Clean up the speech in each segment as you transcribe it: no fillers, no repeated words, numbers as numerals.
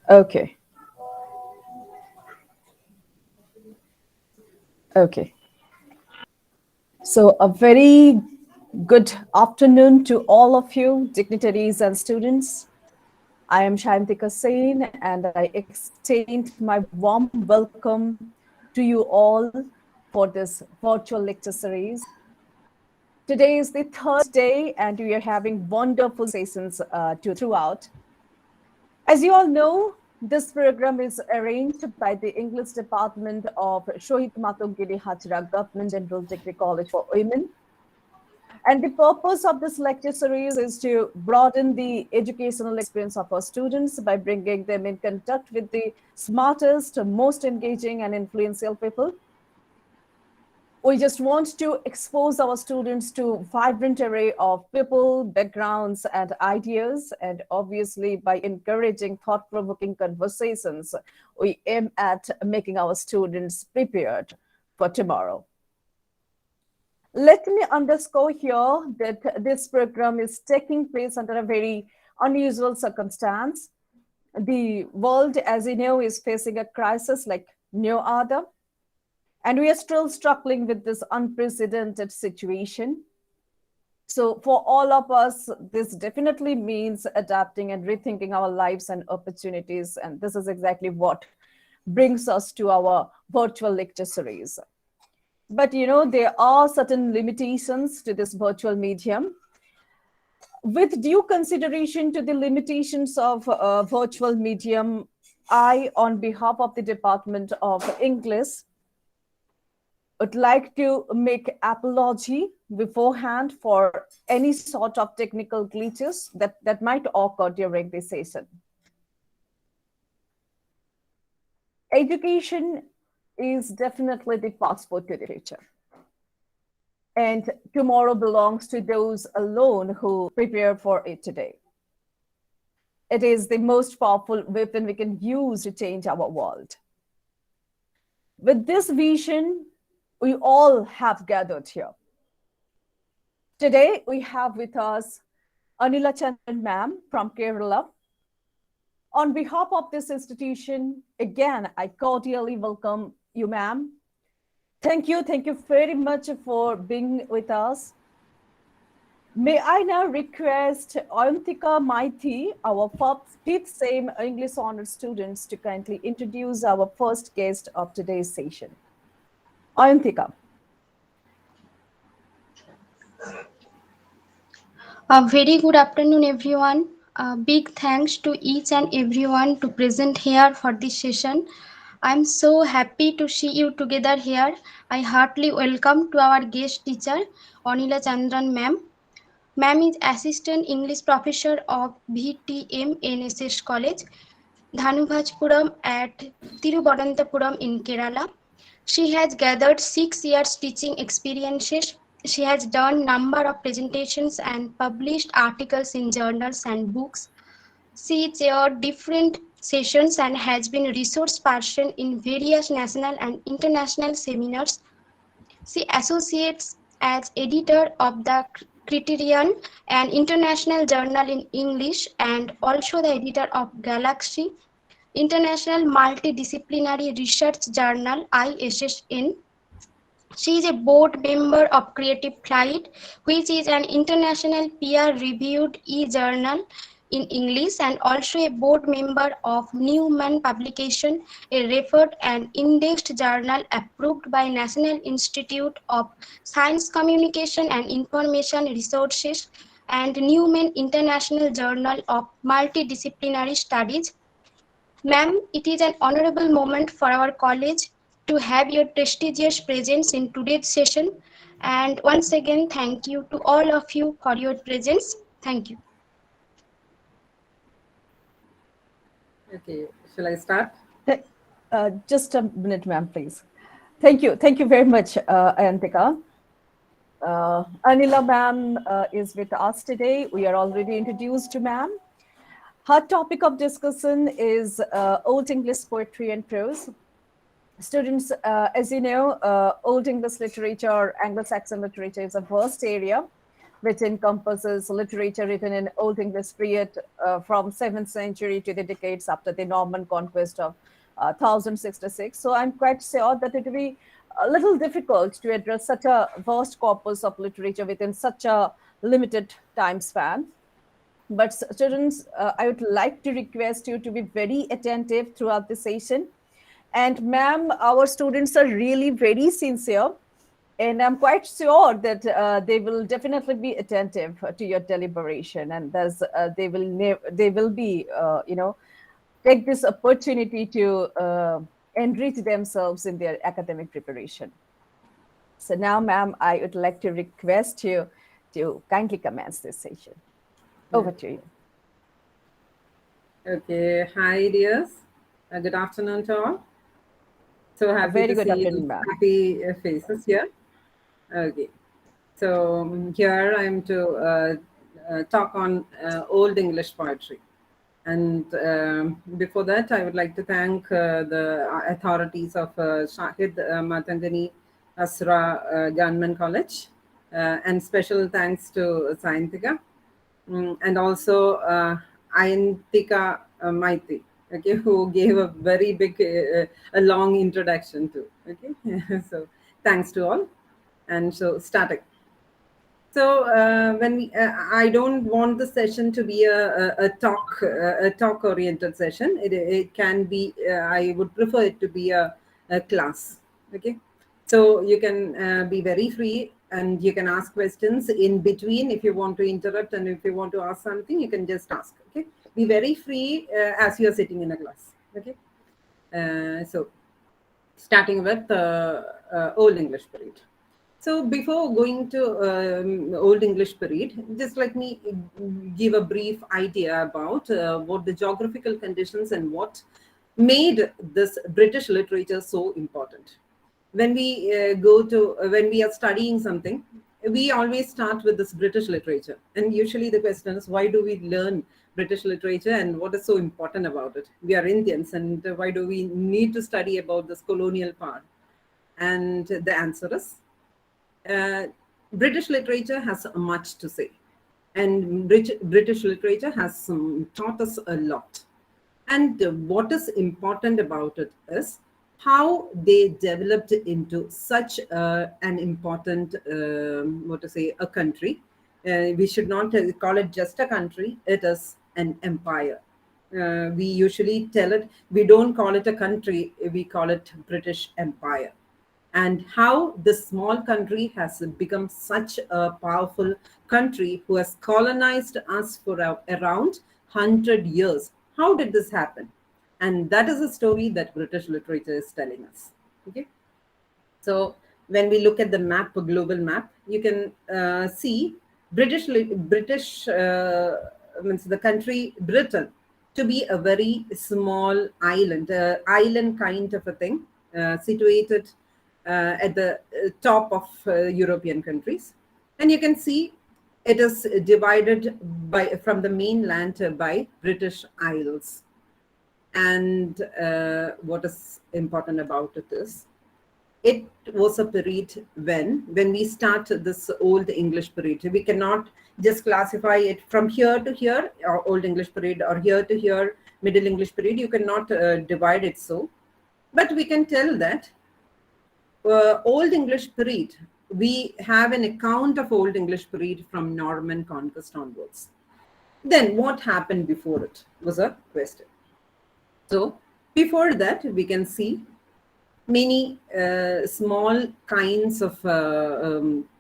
Okay. Okay. So, a very good afternoon to all of you, dignitaries and students. I am Shantika Sain, and I extend my warm welcome to you all for this virtual lecture series. Today is the third day, and we are having wonderful sessions throughout. As you all know, this program is arranged by the English Department of Shohit Matogiri Hachra Government General Degree College for Women. And the purpose of this lecture series is to broaden the educational experience of our students by bringing them in contact with the smartest, most engaging, and influential people. We just want to expose our students to vibrant array of people, backgrounds, and ideas. And obviously, by encouraging thought-provoking conversations, we aim at making our students prepared for tomorrow. Let me underscore here that this program is taking place under a very unusual circumstance. The world, as you know, is facing a crisis like no other. And we are still struggling with this unprecedented situation. So, for all of us, this definitely means adapting and rethinking our lives and opportunities. And this is exactly what brings us to our virtual lecture series. But there are certain limitations to this virtual medium. With due consideration to the limitations of virtual medium, I, on behalf of the Department of English, would like to make apology beforehand for any sort of technical glitches that might occur during this session. Education is definitely the passport to the future. And tomorrow belongs to those alone who prepare for it today. It is the most powerful weapon we can use to change our world. With this vision, we all have gathered here. Today, we have with us Anila Chandran ma'am from Kerala. On behalf of this institution, again, I cordially welcome you, ma'am. Thank you very much for being with us. May I now request Ayantika Maithi, our fifth same English honors students, to kindly introduce our first guest of today's session. Ayantika. A very good afternoon, everyone. A big thanks to each and everyone to present here for this session. I'm so happy to see you together here. I heartily welcome to our guest teacher, Anila Chandran ma'am. Ma'am is Assistant English Professor of VTM NSS College, Dhanuvajpuram at Tiruvananthapuram in Kerala. She has gathered 6 years teaching experiences. She has done number of presentations and published articles in journals and books. She chaired different sessions and has been resource person in various national and international seminars. She associates as editor of the Criterion, an international journal in English, and also the editor of Galaxy, International Multidisciplinary Research Journal ISSN. She is a board member of Creative Flight, which is an international peer-reviewed e-journal in English, and also a board member of Newman Publication, a referred and indexed journal approved by National Institute of Science Communication and Information Resources, and Newman International Journal of Multidisciplinary Studies. Ma'am, it is an honorable moment for our college to have your prestigious presence in today's session. And once again, thank you to all of you for your presence. Thank you. Okay, shall I start? Just a minute, ma'am, please. Thank you very much, Ayantika. Anila ma'am is with us today. We are already introduced to ma'am. Her topic of discussion is Old English poetry and prose. Students, as you know, Old English literature, Anglo-Saxon literature is a vast area which encompasses literature written in Old English period from 7th century to the decades after the Norman conquest of 1066. So I'm quite sure that it will be a little difficult to address such a vast corpus of literature within such a limited time span. But students, I would like to request you to be very attentive throughout the session. And ma'am, our students are really very sincere. And I'm quite sure that they will definitely be attentive to your deliberation, and they will be, take this opportunity to enrich themselves in their academic preparation. So now, ma'am, I would like to request you to kindly commence this session. Over to you. Okay, hi dears. Good afternoon to all. So A happy very to good see afternoon, ma'am. happy faces here. Okay, so here I am to talk on Old English poetry. And before that, I would like to thank the authorities of Shahid Matangani Asra Government College, and special thanks to Sayantika, and also Ayantika Maiti, okay, who gave a very big, a long introduction to. Okay, so thanks to all, and so starting. So I don't want the session to be a talk oriented session. It can be. I would prefer it to be a class. Okay, so you can be very free and you can ask questions in between if you want to interrupt, and if you want to ask something, you can just ask. Okay, be very free as you are sitting in a class. Okay, so starting with Old English period. So before going to Old English period, just let me give a brief idea about what the geographical conditions and what made this British literature so important. When we when we are studying something, we always start with this British literature, and usually the question is, why do we learn British literature and what is so important about it? We are Indians, and why do we need to study about this colonial part? And the answer is, uh, British literature has much to say, and British literature has taught us a lot. And what is important about it is how they developed into such an important, what to say, a country. We should not call it just a country, it is an empire. We usually tell it, we don't call it a country, we call it British Empire. And how this small country has become such a powerful country who has colonized us for around 100 years. How did this happen? And that is a story that British literature is telling us. Okay, so when we look at the map, a global map, you can see British means the country Britain to be a very small island, island kind of a thing, situated at the top of European countries, and you can see it is divided by from the mainland by British Isles. And what is important about it is, it was a period when we start this Old English period, we cannot just classify it from here to here, or Old English period, or here to here, Middle English period. You cannot divide it so, but we can tell that Old English period, we have an account of Old English period from Norman conquest onwards. Then what happened before it was a question. So before that, we can see many small kinds of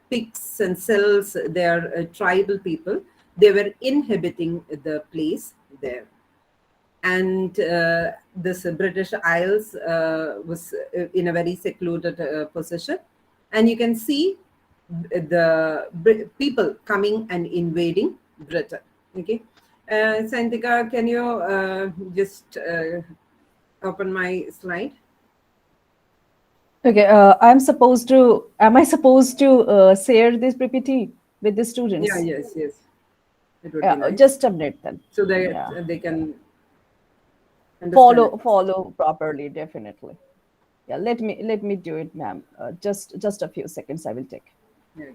pigs and cells. They are tribal people. They were inhabiting the place there. And this British Isles was in a very secluded position. And you can see the people coming and invading Britain. Okay. Santika, can you just open my slide? Okay, am I supposed to share this PPT with the Yeah, students? yes. It would be Yeah, nice. just a minute then. So Yeah, that they can understand it. follow properly, definitely. Yeah, let me do it, ma'am. Just a few seconds I will take. Yeah.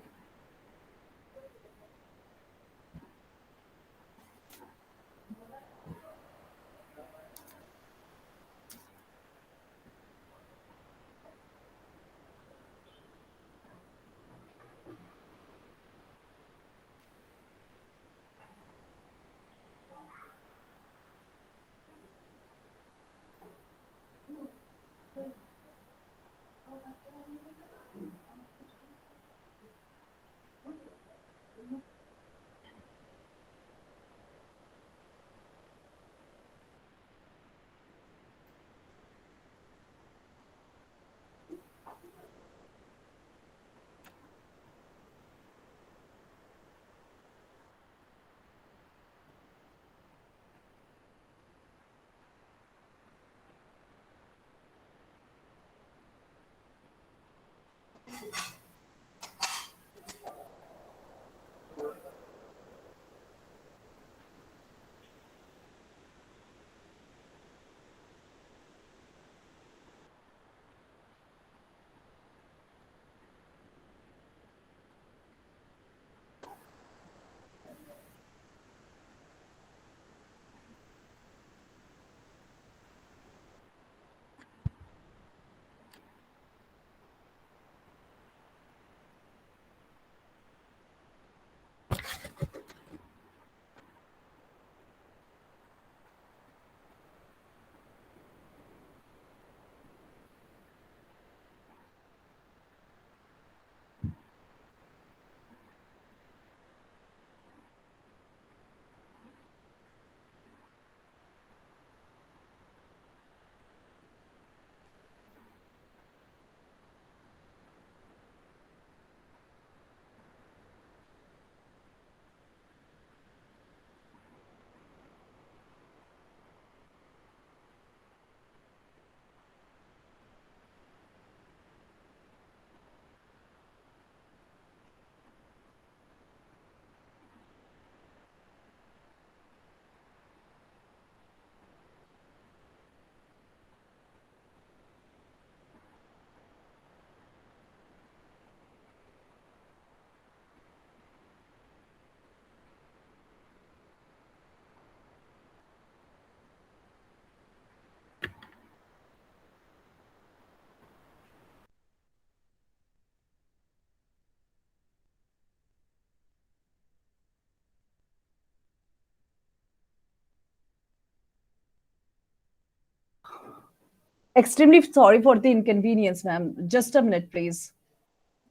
Extremely sorry for the inconvenience, ma'am. Just a minute, please.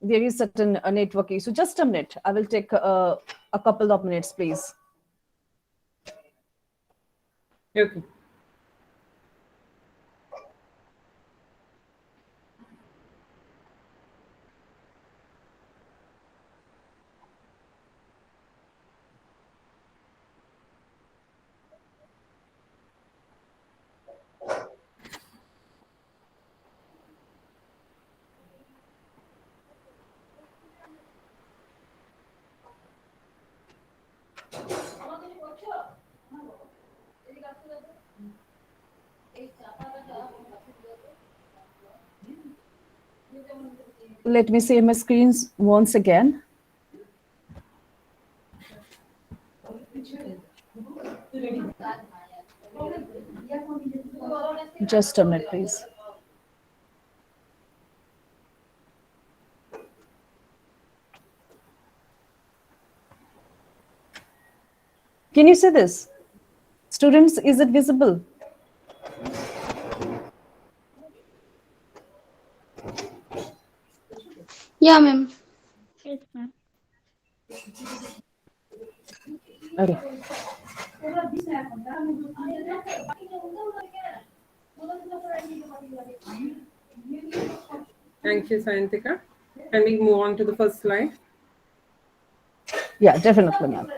There is certain network issue. Just a minute. I will take a couple of minutes, please. Okay. Let me share my screens once again. Just a minute, please. Can you see this? Students, is it visible? Yeah, ma'am. Yes, ma'am. Okay. Thank you, Sayantika. Can we move on to the first slide? Yeah, definitely, ma'am.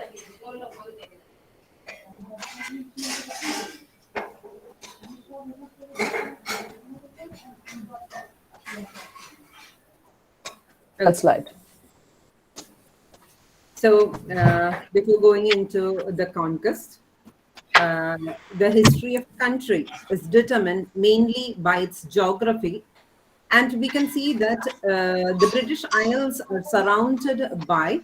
That Okay. slide. So, before going into the conquest, uh, the history of country is determined mainly by its geography. And we can see that the British Isles are surrounded by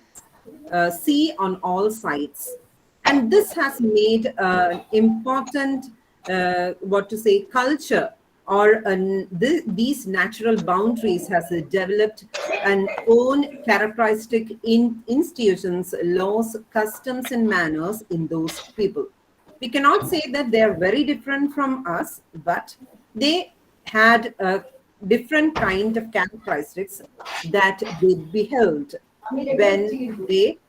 sea on all sides. And this has made important, what to say, culture or these natural boundaries has developed an own characteristic institutions, laws, customs, and manners in those people. We cannot say that they are very different from us, but they had a different kind of characteristics that they beheld when they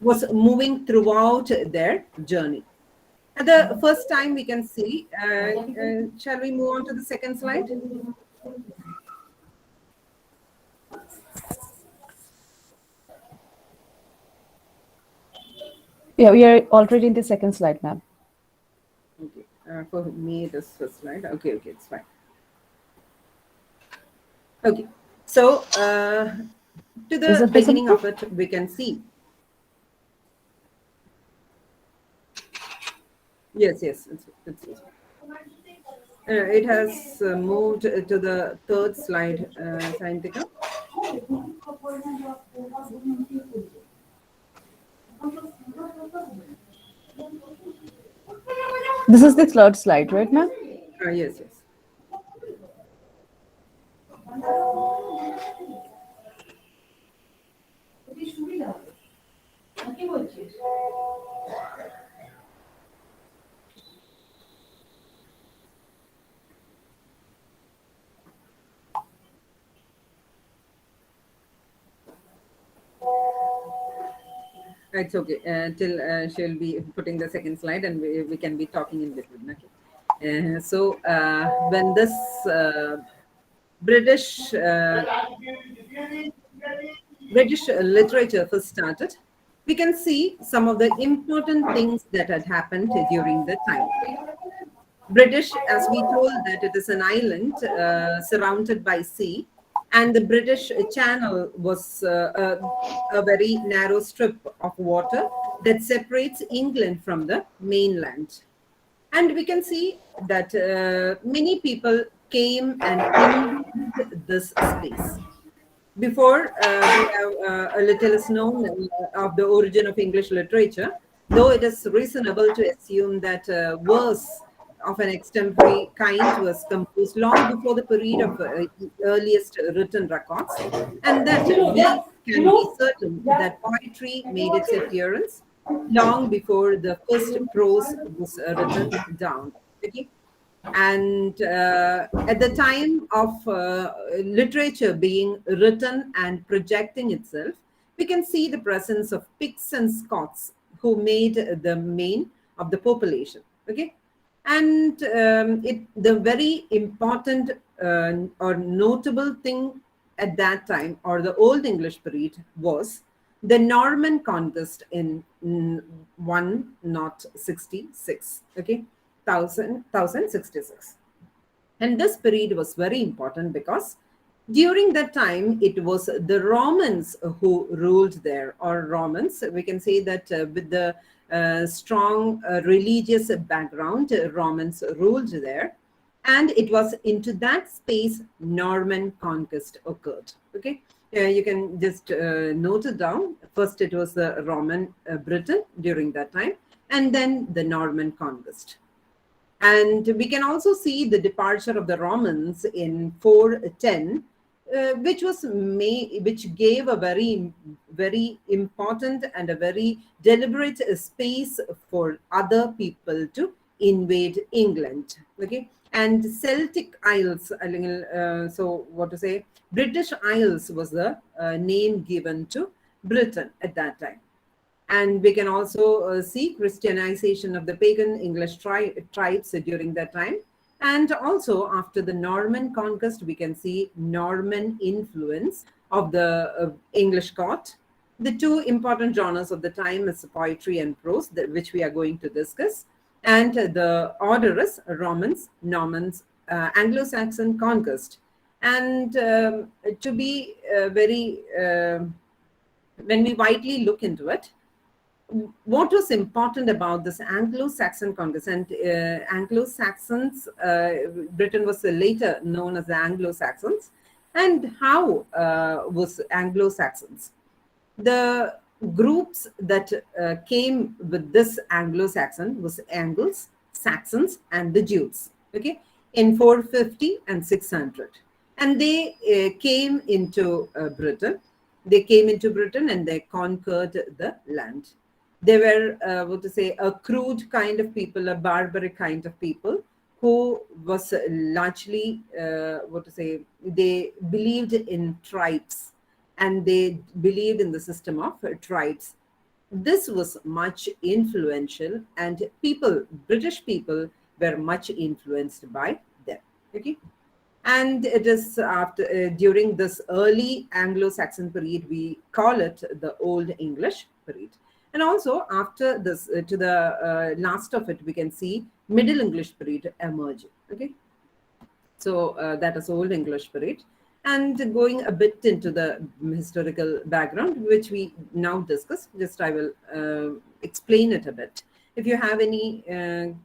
was moving throughout their journey. At the first time we can see, shall we move on to the second slide? Yeah, we are already in the second slide, ma'am. Okay, for me, this first slide. Okay, it's fine. Okay, So, to Is the it beginning visible? of it, we can see. Yes, yes, it's it has moved to the third slide, Sayantika. This is the third slide, right, ma'am? Yes, yes. It's okay. Till she'll be putting the second slide, and we can be talking in between. Okay. When this British British literature first started, we can see some of the important things that had happened during the time. British, as we told, that it is an island surrounded by sea, and the British Channel was a very narrow strip of water that separates England from the mainland. And we can see that many people came and invaded this space. Before we have a little is known of the origin of English literature, though it is reasonable to assume that verse of an extemporary kind was composed long before the period of earliest written records, and that we can be certain that poetry made its appearance long before the first prose was written down. Okay? And at the time of literature being written and projecting itself, we can see the presence of Picts and Scots who made the main of the population. Okay, and the very important or notable thing at that time, or the Old English period, was the Norman conquest in 1066. Okay, 1066. And this period was very important because during that time it was the Romans who ruled there, or Romans. We can say that with the strong religious background, Romans ruled there. And it was into that space Norman conquest occurred. Okay, you can just note it down. First, it was the Roman Britain during that time, and then the Norman conquest. And we can also see the departure of the Romans in 410, which gave a very important and a very deliberate space for other people to invade England. Okay, and Celtic Isles, so what to say, British Isles was the name given to Britain at that time. And we can also see Christianization of the pagan English tribes during that time. And also after the Norman conquest, we can see Norman influence of the English court. The two important genres of the time is poetry and prose, which we are going to discuss. And the order is Romans, Normans, Anglo-Saxon conquest. And to be very, when we widely look into it, what was important about this Anglo-Saxon conquest, and Anglo-Saxons, Britain was later known as the Anglo-Saxons, and how was Anglo-Saxons? The groups that came with this Anglo-Saxon was Angles, Saxons, and the Jutes. Okay, in 450 and 600, and they came into Britain. They came into Britain and they conquered the land. They were, what to say, a crude kind of people, a barbaric kind of people who was largely, what to say, they believed in tribes, and they believed in the system of tribes. This was much influential, and people, British people, were much influenced by them. Okay, and it is after during this early Anglo-Saxon period we call it the Old English period. And also after this, to the last of it, we can see Middle English period emerging. Okay, so that is Old English period. And going a bit into the historical background, which we now discuss, just I will explain it a bit. If you have any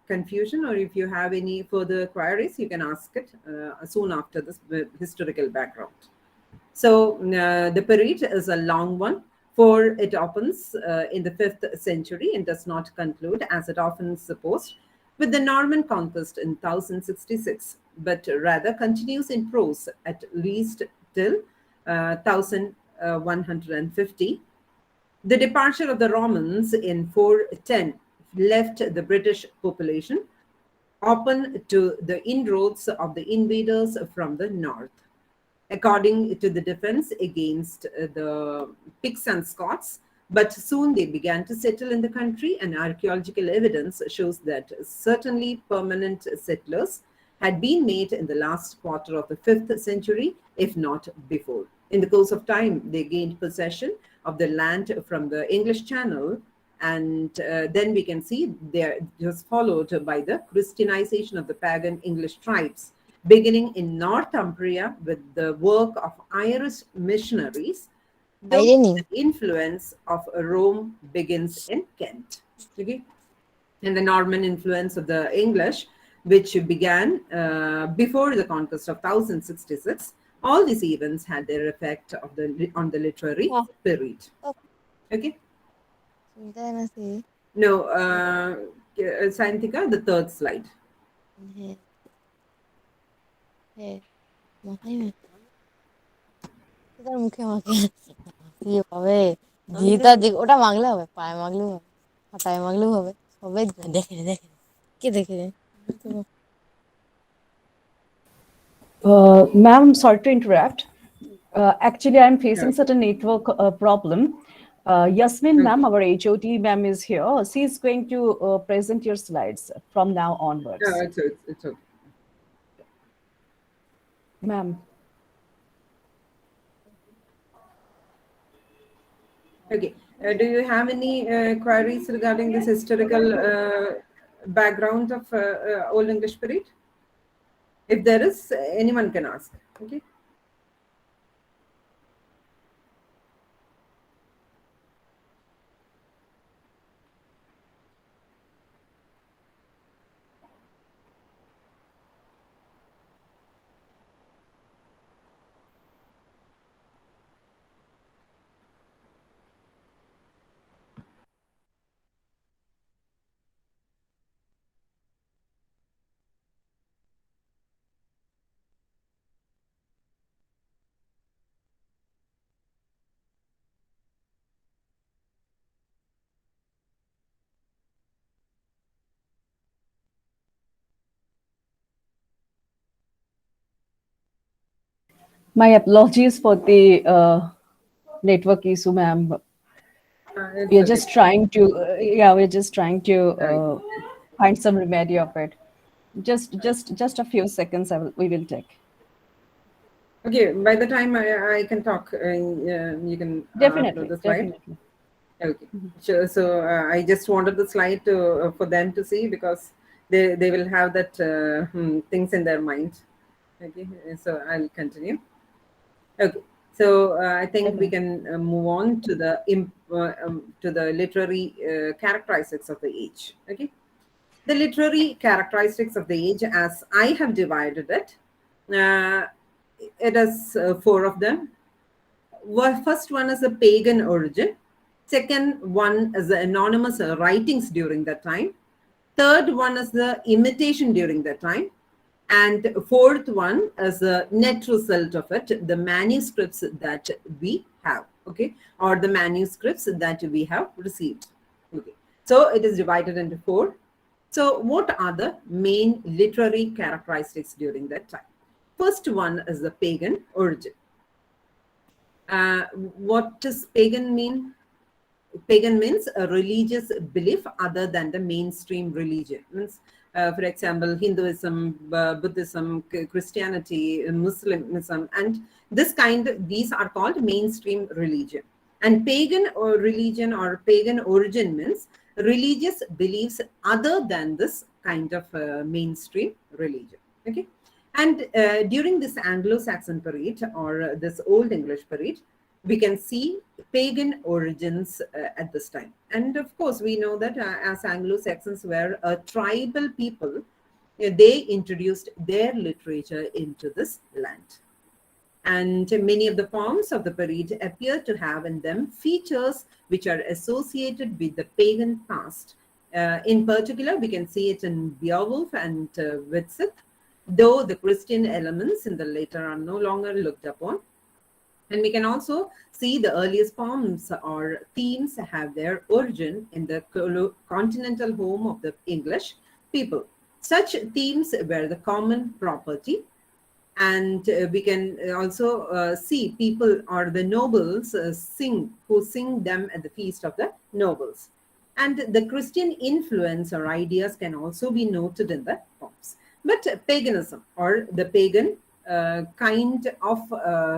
confusion or if you have any further queries, you can ask it soon after this historical background. So the period is a long one, for it opens in the 5th century and does not conclude, as it often is supposed, with the Norman conquest in 1066, but rather continues in prose at least till 1150. The departure of the Romans in 410 left the British population open to the inroads of the invaders from the north. According to the defense against the Picts and Scots, but soon they began to settle in the country, and archaeological evidence shows that certainly permanent settlers had been made in the last quarter of the 5th century, if not before. In the course of time, they gained possession of the land from the English Channel, and then we can see there just followed by the Christianization of the pagan English tribes, beginning in Northumbria with the work of Irish missionaries, though the influence of Rome begins in Kent. Okay? And the Norman influence of the English, which began before the conquest of 1066, all these events had their effect on the literary period. Okay? No, Sayantika, the third slide. মুখে মাখে কি হবে ঘিটা ওটা মাখলে হবে পায়ে মাখলেও হবে হাতায় মাখলেও হবে সবাই দেখে দেখে কে দেখে Ma'am, sorry to interrupt. Actually, I'm facing certain network problem. Yasmin, ma'am, our HOD ma'am is here. She is going to present your slides from now onwards. It's okay. Ma'am. Okay. Do you have any queries regarding this historical background of Old English period? If there is, anyone can ask. Okay. My apologies for the network issue, ma'am. We are just trying to, we're just trying to find some remedy of it. Just a few seconds. We will take. Okay. By the time I can talk, you can Definitely, the slide. definitely. Okay. Sure. So I just wanted the slide to for them to see, because they will have that things in their mind. Okay. So I'll continue. Okay. So I think we can move on to the literary characteristics of the age. Okay. The literary characteristics of the age, as I have divided it, it is 4 of them. Well, first one is the pagan origin. Second one is the anonymous writings during that time. Third one is the imitation during that time. And fourth one is the net result of it, the manuscripts that we have, okay, or the manuscripts that we have received. Okay. So it is divided into 4. So what are the main literary characteristics during that time? First one is the pagan origin. What does pagan mean? Pagan means a religious belief other than the mainstream religion. Means, for example, Hinduism, Buddhism, Christianity, Muslimism, and these are called mainstream religion. And pagan or religion or pagan origin means religious beliefs other than this kind of mainstream religion. Okay. And during this Anglo-Saxon period, or this Old English period, we can see pagan origins at this time. And of course, we know that as Anglo-Saxons were a tribal people, they introduced their literature into this land. And many of the poems of the period appear to have in them features which are associated with the pagan past. In particular, we can see it in Beowulf and Widsith, though the Christian elements in the later are no longer looked upon. And we can also see the earliest poems or themes have their origin in the continental home of the English people. Such themes were the common property, and we can also see people or the nobles who sing them at the feast of the nobles. And the Christian influence or ideas can also be noted in the poems. But paganism, or the pagan kind of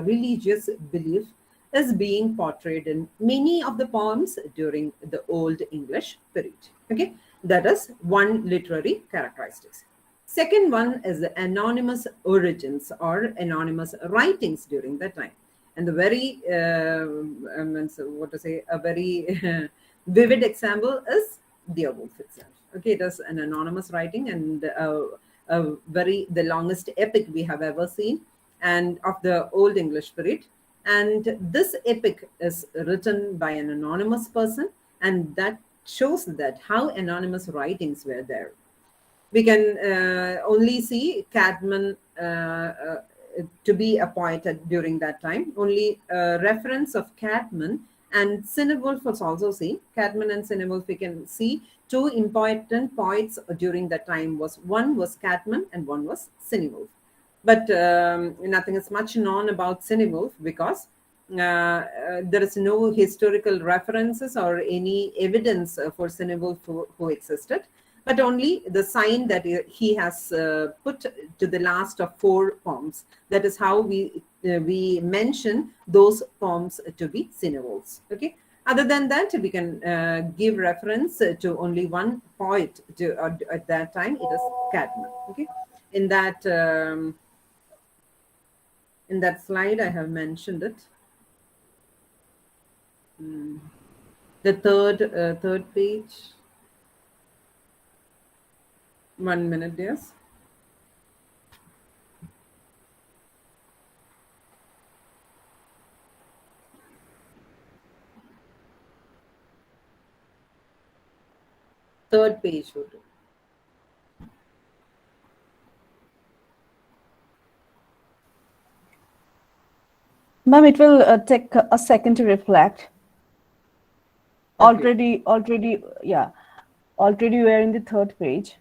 religious belief, is being portrayed in many of the poems during the Old English period. Okay, that is one literary characteristics. Second one is the anonymous origins or anonymous writings during that time. And the very, a very vivid example is Beowulf itself. Okay, it is an anonymous writing, and the longest epic we have ever seen, and of the Old English period. And this epic is written by an anonymous person, and that shows that how anonymous writings were there. We can only see Cadman to be a poet during that time. Only reference of Cadman and Cynewulf was also seen. Cadman and Cynewulf, we can see two important poets during that time. One was Cadman and one was Cynewulf. But nothing is much known about Cynewulf because there is no historical references or any evidence for Cynewulf who existed, but only the sign that he has put to the last of 4 poems. That is how we mention those poems to be Cynewulf's. Okay. Other than that, we can give reference to only one poet at that time. It is Cadman. Okay. In that slide, I have mentioned it. The third page. 1 minute, yes. Third page will do. Ma'am, it will take a second to reflect. Okay. Already we're in the third page.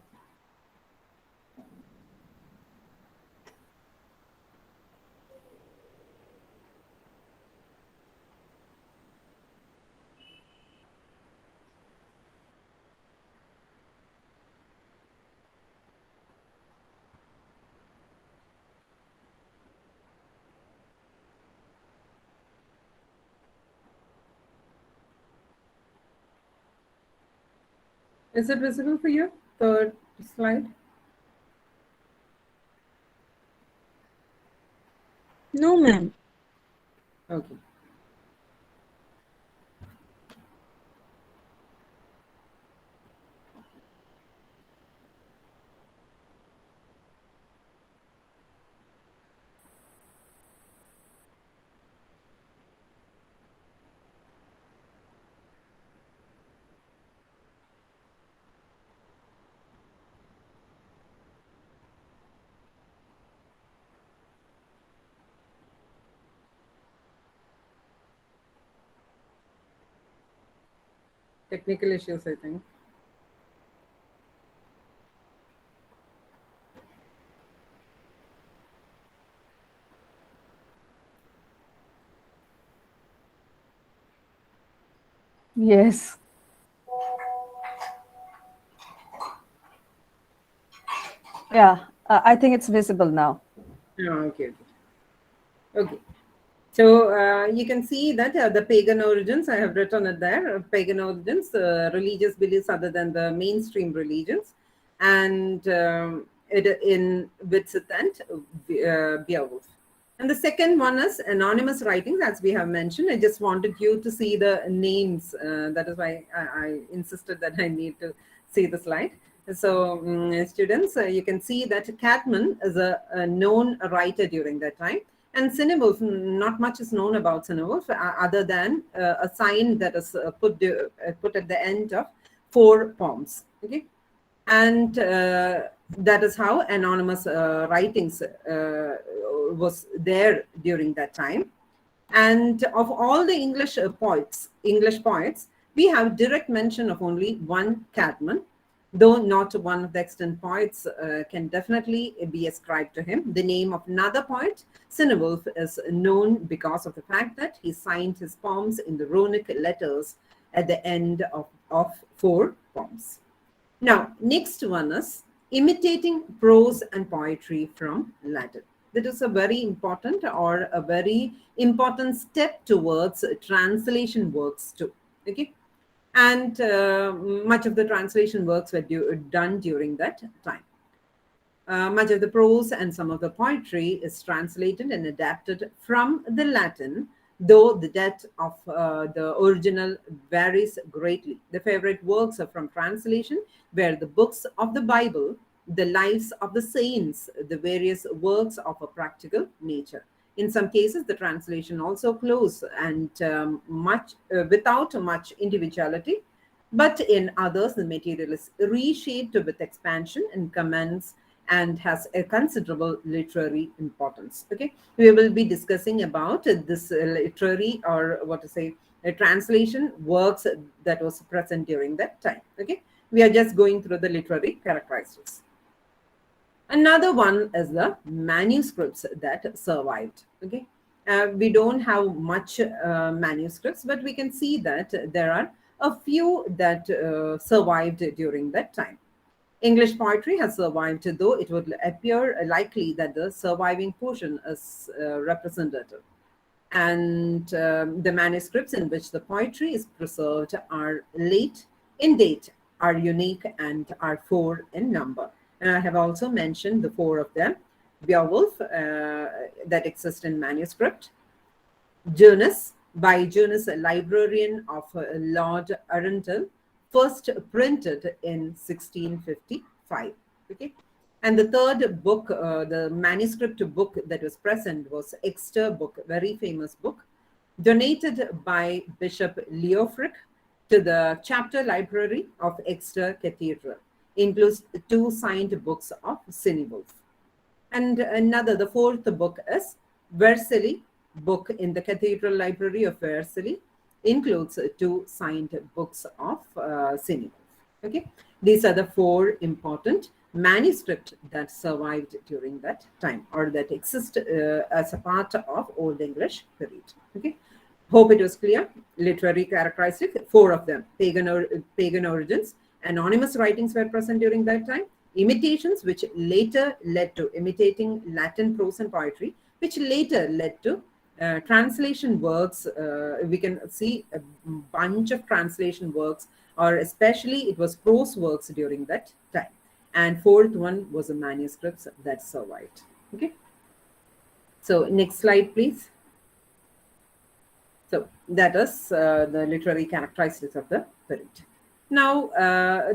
Is it visible for you? Third slide. No, ma'am. Okay. Technical issues, I think. Yes. Yeah, I think it's visible now. Oh, okay. Okay. So you can see that the pagan origins, I have written it there, pagan origins, religious beliefs other than the mainstream religions. And in Witzit and Beowulf. And the second one is anonymous writings, as we have mentioned. I just wanted you to see the names. That is why I insisted that I need to see the slide. So, students, you can see that Cadman is a known writer during that time. And Cinewulf, not much is known about Cinewulf other than a sign that is put at the end of 4 poems. Okay, and that is how anonymous writings was there during that time. And of all the English poets, we have direct mention of only one Cadman, though not one of the extant poets can definitely be ascribed to him. The name of another poet, Cinewulf, is known because of the fact that he signed his poems in the runic letters at the end of 4 poems. Now, next one is imitating prose and poetry from Latin. That is a very important step towards translation works too. Okay, and much of the translation works were done during that time. Much of the prose and some of the poetry is translated and adapted from the Latin, though the depth of the original varies greatly. The favorite works are from translation were the books of the Bible, the lives of the saints, the various works of a practical nature. In some cases, the translation also close and without much individuality, but in others, the material is reshaped with expansion and comments and has a considerable literary importance. Okay, we will be discussing about this literary, or what to say, a translation works that was present during that time. Okay, we are just going through the literary characteristics. Another one is the manuscripts that survived. Okay, we don't have much manuscripts, but we can see that there are a few that survived during that time. English poetry has survived, though it would appear likely that the surviving portion is representative. And the manuscripts in which the poetry is preserved are late in date, are unique, and are 4 in number. And I have also mentioned the 4 of them. Beowulf, that exists in manuscript. Jonas, by Jonas, a librarian of Lord Arundel, first printed in 1655. Okay, and the third book, the manuscript book that was present, was Exeter book, very famous book, donated by Bishop Leofric to the chapter library of Exeter Cathedral. Includes 2 signed books of Cinewulf. And another, the 4th book is Vercelli book in the Cathedral Library of Vercelli, includes 2 signed books of Cinewulf. Okay, these are the 4 important manuscripts that survived during that time, or that exist as a part of Old English period. Okay, hope it was clear. Literary characteristics, 4 of them: pagan origins, anonymous writings were present during that time, imitations, which later led to imitating Latin prose and poetry, which later led to translation works. We can see a bunch of translation works, or especially it was prose works during that time. And 4th one was the manuscripts that survived. Okay, so next slide, please. So that is the literary characteristics of the period. Now,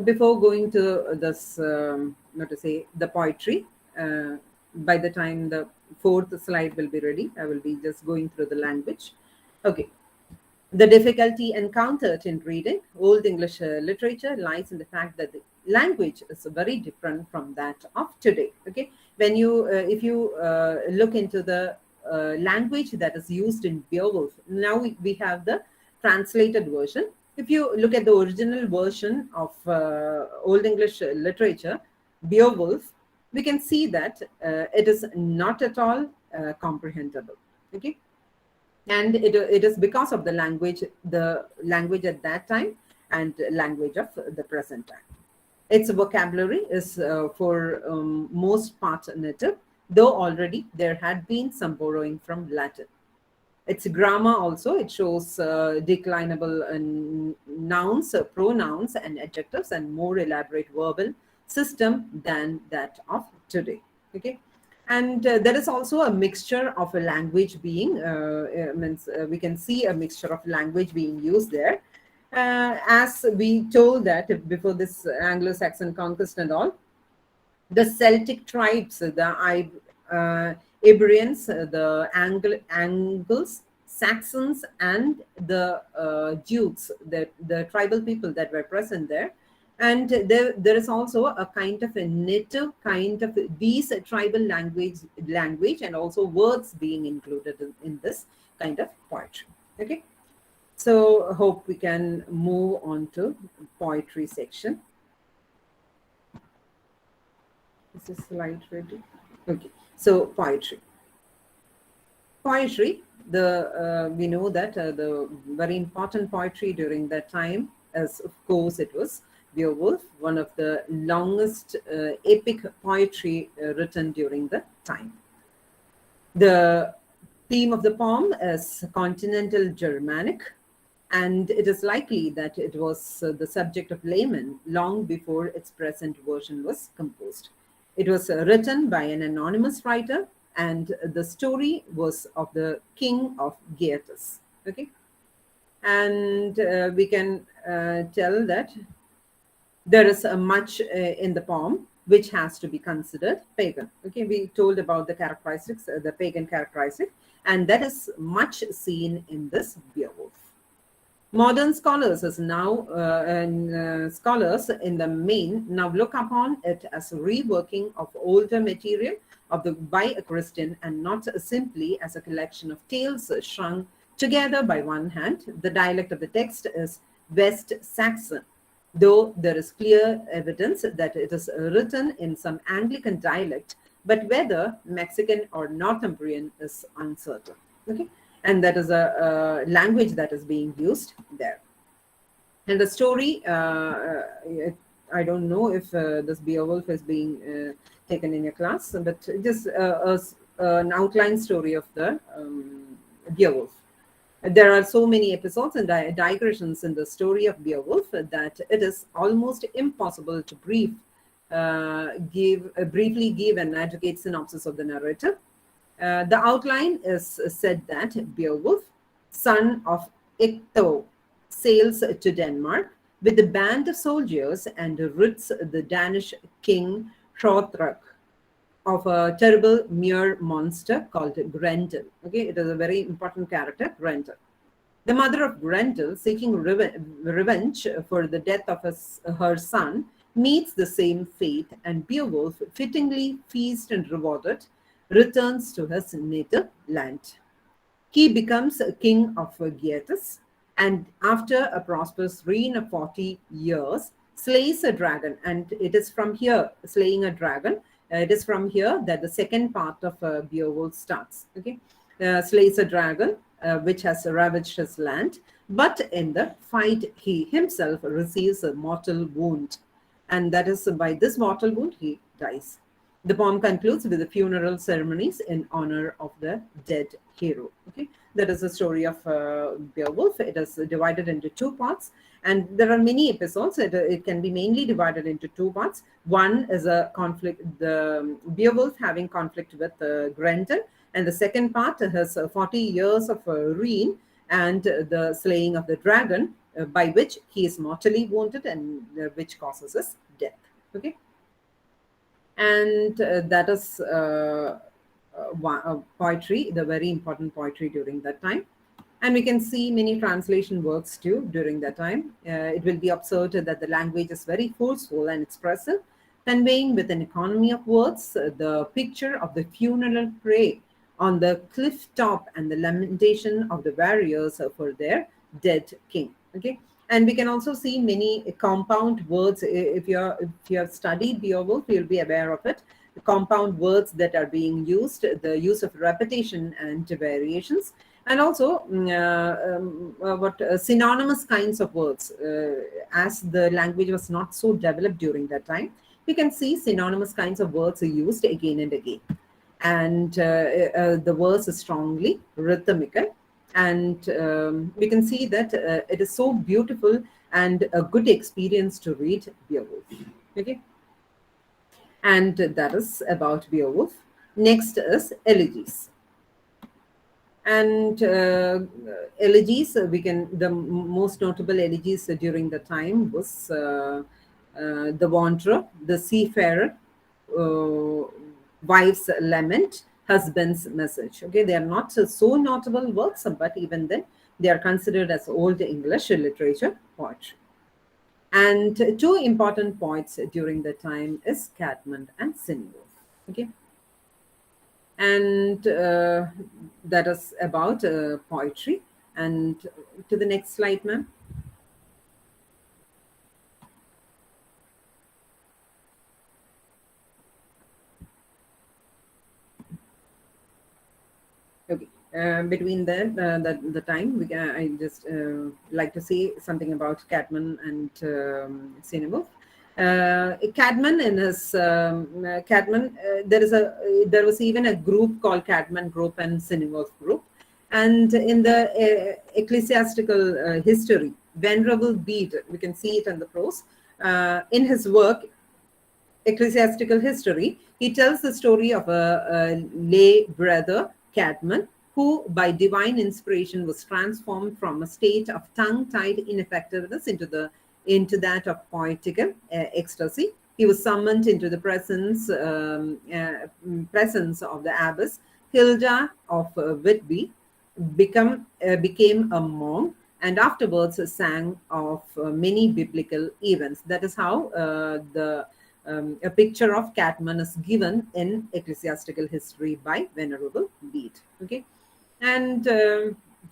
before going to this, the poetry, by the time the 4th slide will be ready, I will be just going through the language. Okay. The difficulty encountered in reading Old English literature lies in the fact that the language is very different from that of today. Okay. When you, if you look into the language that is used in Beowulf, now we have the translated version. If you look at the original version of Old English literature, Beowulf, we can see that it is not at all comprehensible. Okay, and it is because of the language at that time and language of the present time. Its vocabulary is for most part native, though already there had been some borrowing from Latin. Its grammar also, it shows declinable nouns, pronouns, and adjectives, and more elaborate verbal system than that of today. Okay. And there is also a mixture of a language being, we can see a mixture of language being used there. As we told that before this Anglo-Saxon conquest and all, the Celtic tribes, the Iberians, the Angles, Saxons, and the Jutes, the tribal people that were present there. And there is also a kind of a native kind of these tribal language and also words being included in this kind of poetry. Okay. So hope we can move on to poetry section. Is this slide ready? Okay. So poetry. Poetry. We know that the very important poetry during that time, as of course it was Beowulf, one of the longest epic poetry written during the time. The theme of the poem is continental Germanic, and it is likely that it was the subject of layman long before its present version was composed. It was written by an anonymous writer, and the story was of the king of Geatus. Okay, and we can tell that there is much in the poem which has to be considered pagan. Okay, we told about the characteristics, the pagan characteristic, and that is much seen in this Beowulf. Modern scholars scholars in the main now look upon it as a reworking of older material by a Christian, and not simply as a collection of tales strung together by one hand. The dialect of the text is West Saxon, though there is clear evidence that it is written in some Anglican dialect, but whether Mexican or Northumbrian is uncertain. Okay, and that is a language that is being used there. And the story, I don't know if this Beowulf is being taken in your class, but just an outline story of the Beowulf. There are so many episodes and digressions in the story of Beowulf that it is almost impossible to briefly give an adequate synopsis of the narrative. The outline is said that Beowulf, son of Ecgtheow, sails to Denmark with a band of soldiers and rids the Danish king Hrothgar of a terrible mere monster called Grendel. Okay, it is a very important character, Grendel. The mother of Grendel, seeking revenge for the death of her son, meets the same fate, and Beowulf, fittingly feasted and rewarded, returns to his native land. He becomes king of Geatus, and after a prosperous reign of 40 years, slays a dragon. And it is from here, slaying a dragon, it is from here that the second part of Beowulf starts. Okay, slays a dragon which has ravaged his land, but in the fight he himself receives a mortal wound, and that is by this mortal wound he dies. The poem concludes with the funeral ceremonies in honor of the dead hero. Okay, that is the story of Beowulf. It is divided into two parts, and there are many episodes. It can be mainly divided into two parts. One is a conflict, the Beowulf having conflict with Grendel, and the second part has 40 years of reign and the slaying of the dragon, by which he is mortally wounded and which causes his death. Okay, and that is poetry, the very important poetry during that time. And we can see many translation works too during that time. It will be observed that the language is very forceful and expressive, conveying with an economy of words the picture of the funeral prayer on the cliff top and the lamentation of the warriors for their dead king. Okay, and we can also see many compound words. If you have studied Beowulf, you'll be aware of it. The compound words that are being used, the use of repetition and variations, and also synonymous kinds of words. As the language was not so developed during that time, we can see synonymous kinds of words are used again and again. And the verse is strongly rhythmical, and we can see that it is so beautiful and a good experience to read Beowulf. Okay, and that is about Beowulf. Next is Elegies. And elegies, the most notable elegies during the time was the wanderer, the seafarer, uh, wife's lament, husband's message. Okay, they are not so notable works, but even then they are considered as old English literature poetry. And two important poets during the time is Cadman and Sinwolf. Okay, and that is about poetry. And to the next slide, ma'am. Okay. Between the time, I just like to say something about Cadman and Sinewolf. Cadman in his Cadman, there was even a group called Cadman Group and Sinewolf Group, and in the Ecclesiastical History, Venerable Bede, we can see it in the prose. In his work, Ecclesiastical History, he tells the story of a lay brother, Cadman, who, by divine inspiration, was transformed from a state of tongue-tied ineffectiveness into that of poetical ecstasy. He was summoned into the presence of the abbess Hilda of Whitby, became a monk, and afterwards sang of many biblical events. That is how a picture of Cadman is given in Ecclesiastical History by Venerable Bede. Okay, and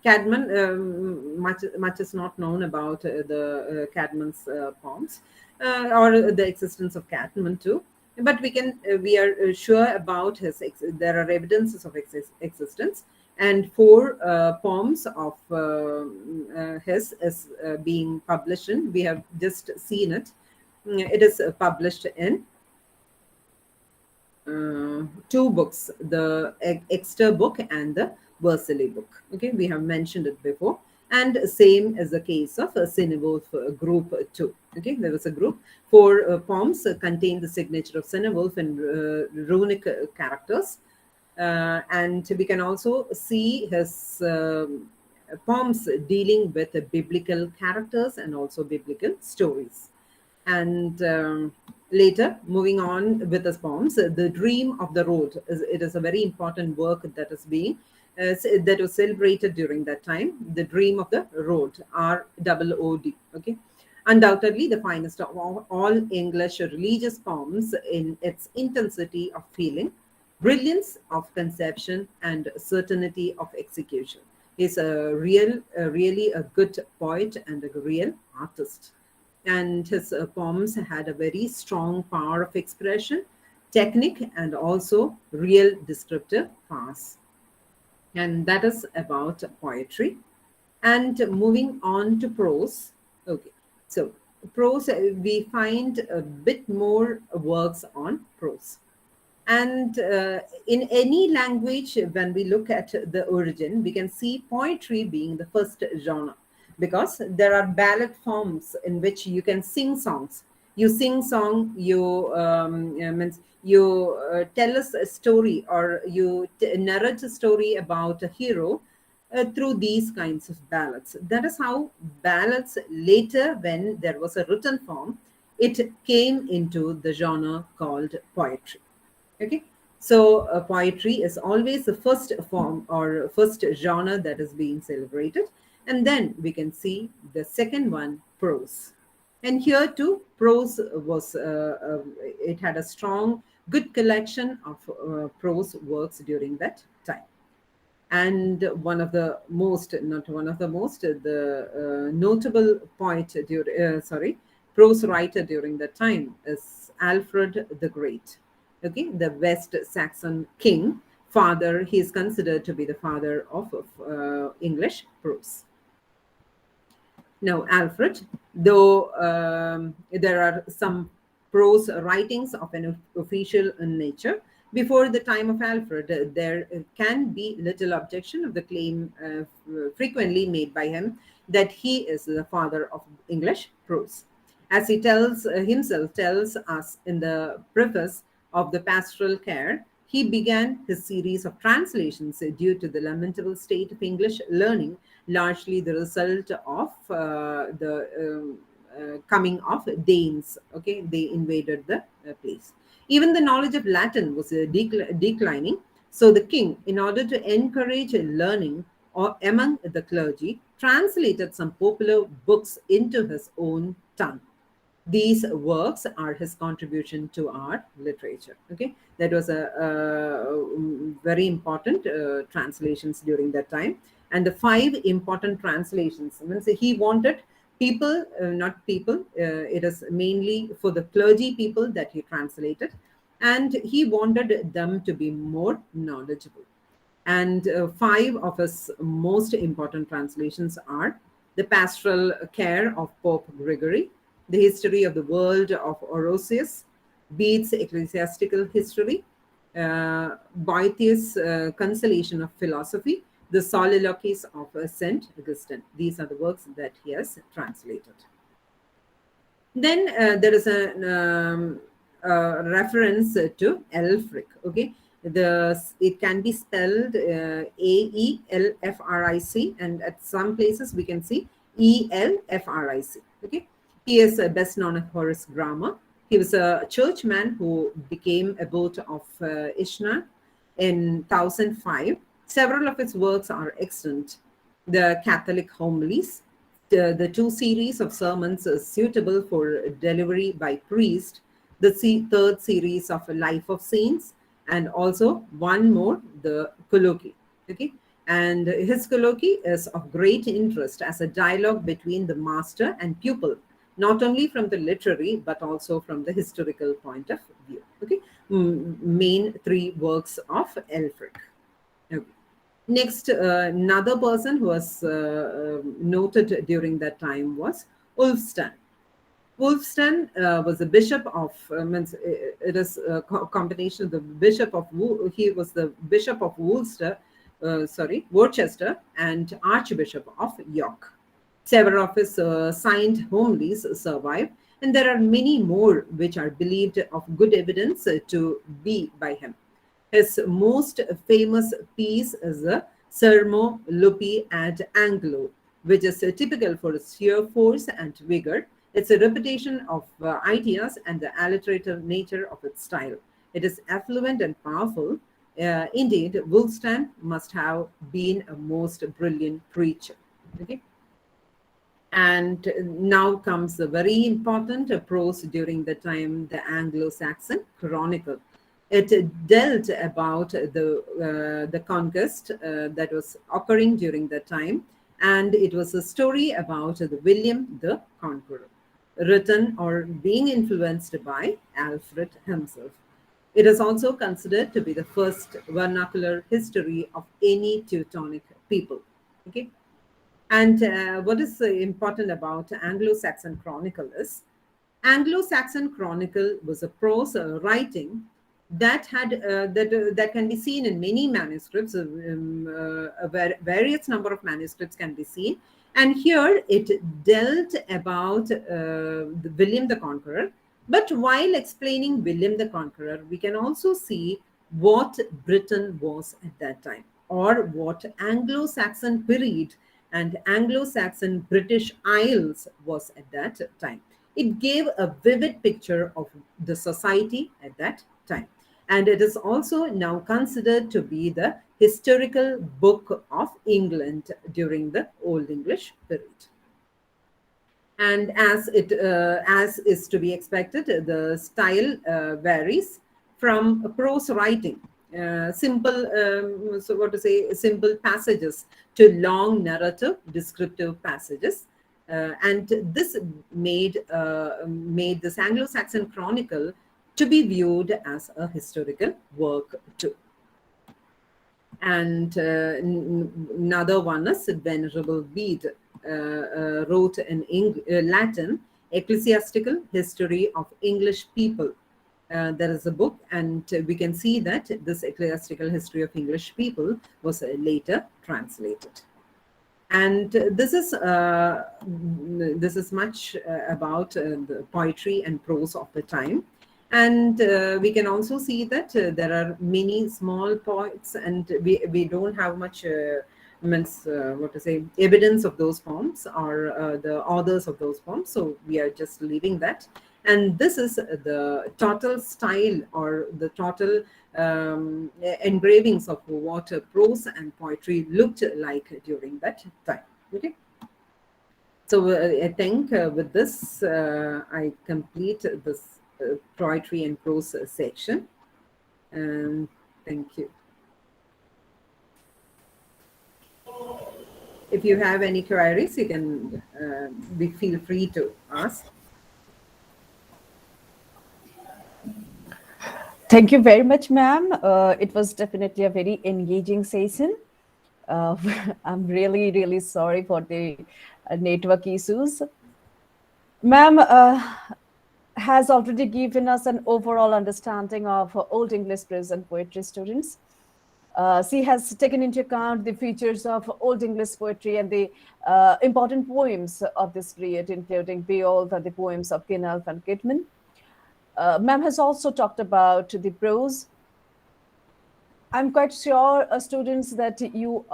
Cadman, much is not known about the Cadman's poems or the existence of Cadman too. But we are sure about his. There are evidences of existence, and four poems of his is being published in. We have just seen it. It is published in two books, the Exeter book and the Versailles book. Okay, we have mentioned it before. And same is the case of a Sinewolf group too. Okay, there was a group. Four poems contain the signature of Sinewolf in runic characters. And we can also see his poems dealing with biblical characters and also biblical stories. And later, moving on with the poems, The Dream of the Road, it is a very important work that is being that was celebrated during that time. The Dream of the Road, ROOD. Okay, undoubtedly the finest of all English religious poems in its intensity of feeling, brilliance of conception, and certainty of execution. He's really a good poet and a real artist. And his poems had a very strong power of expression, technique, and also real descriptive powers. And that is about poetry. And moving on to prose. Okay, so prose, we find a bit more works on prose. And in any language, when we look at the origin, we can see poetry being the first genre, because there are ballad forms in which you can sing songs. You sing song, you tell us a story, or you narrate a story about a hero through these kinds of ballads. That is how ballads later, when there was a written form, it came into the genre called poetry. Okay, so poetry is always the first form or first genre that is being celebrated, and then we can see the second one, prose. And here too, prose was it had a strong, good collection of prose works during that time. And one of the most, not one of the most, the notable poet prose writer during that time is Alfred the Great. Okay, the West Saxon king, father. He is considered to be the father of English prose. Now, Alfred, though there are some prose writings of an official nature, before the time of Alfred, there can be little objection of the claim frequently made by him that he is the father of English prose. As he tells himself tells us in the preface of the pastoral care, he began his series of translations due to the lamentable state of English learning, largely the result of the coming of Danes. Okay, they invaded the place. Even the knowledge of Latin was declining. So the king, in order to encourage learning or among the clergy, translated some popular books into his own tongue. These works are his contribution to our literature. Okay, that was a very important translations during that time. And the five important translations means he wanted people, not people, it is mainly for the clergy people that he translated, and he wanted them to be more knowledgeable. And five of his most important translations are the Pastoral Care of Pope Gregory, the History of the World of Orosius, Bede's Ecclesiastical History, Boethius' Consolation of Philosophy, the Soliloquies of St. Augustine. These are the works that he has translated. Then there is a reference to Elfric. Okay, it can be spelled Aelfric, and at some places we can see Elfric. Okay, he is best known for his grammar. He was a churchman who became abbot of Ishna in 1005. Several of his works are extant. The Catholic Homilies, the two series of sermons suitable for delivery by priest, the third series of Life of Saints, and also one more, the Colloquy. Okay, and his Colloquy is of great interest as a dialogue between the master and pupil, not only from the literary but also from the historical point of view. Okay, main three works of Elfric. Okay. Next, another person who was noted during that time was Ulfstan. Ulfstan was a bishop of, it is a combination of the bishop of, he was the bishop of Worcester and Archbishop of York. Several of his signed homilies survive, and there are many more which are believed of good evidence to be by him. His most famous piece is the Sermo Lupi ad Anglo, which is typical for its sheer force and vigor. It's a repetition of ideas and the alliterative nature of its style. It is affluent and powerful. Indeed, Wulfstan must have been a most brilliant preacher. Okay. And now comes the very important prose during the time, the Anglo-Saxon Chronicle. It dealt about the conquest that was occurring during that time, and it was a story about the William the Conqueror, written or being influenced by Alfred himself. It is also considered to be the first vernacular history of any Teutonic people. Okay. And what is important about Anglo-Saxon Chronicle is Anglo-Saxon Chronicle was a prose writing that had that can be seen in many manuscripts. Various number of manuscripts can be seen, and here it dealt about William the Conqueror. But while explaining William the Conqueror, we can also see what Britain was at that time, or what Anglo-Saxon period and Anglo-Saxon British Isles was at that time. It gave a vivid picture of the society at that time. And it is also now considered to be the historical book of England during the Old English period. And as is to be expected, the style varies from prose writing, simple simple passages, to long narrative descriptive passages. And this made this Anglo-Saxon Chronicle to be viewed as a historical work too. And another one is Venerable Bede wrote in Latin, Ecclesiastical History of English People. There is a book, and we can see that this Ecclesiastical History of English People was later translated. And this is much about the poetry and prose of the time. And we can also see that there are many small poets, and we don't have much means what to say evidence of those poems or the authors of those poems. So we are just leaving that. And this is the total style or the total engravings of what prose and poetry looked like during that time. Okay. So I think with this, I complete this poetry and prose section. And thank you. If you have any queries, you can feel free to ask. Thank you very much, ma'am. It was definitely a very engaging session. Uh, I'm really, really sorry for the network issues. Ma'am has already given us an overall understanding of Old English prose and poetry students. She has taken into account the features of Old English poetry and the important poems of this period, including Beowulf and the poems of Kinalf and Kitman. Ma'am has also talked about the prose. I'm quite sure, students, that you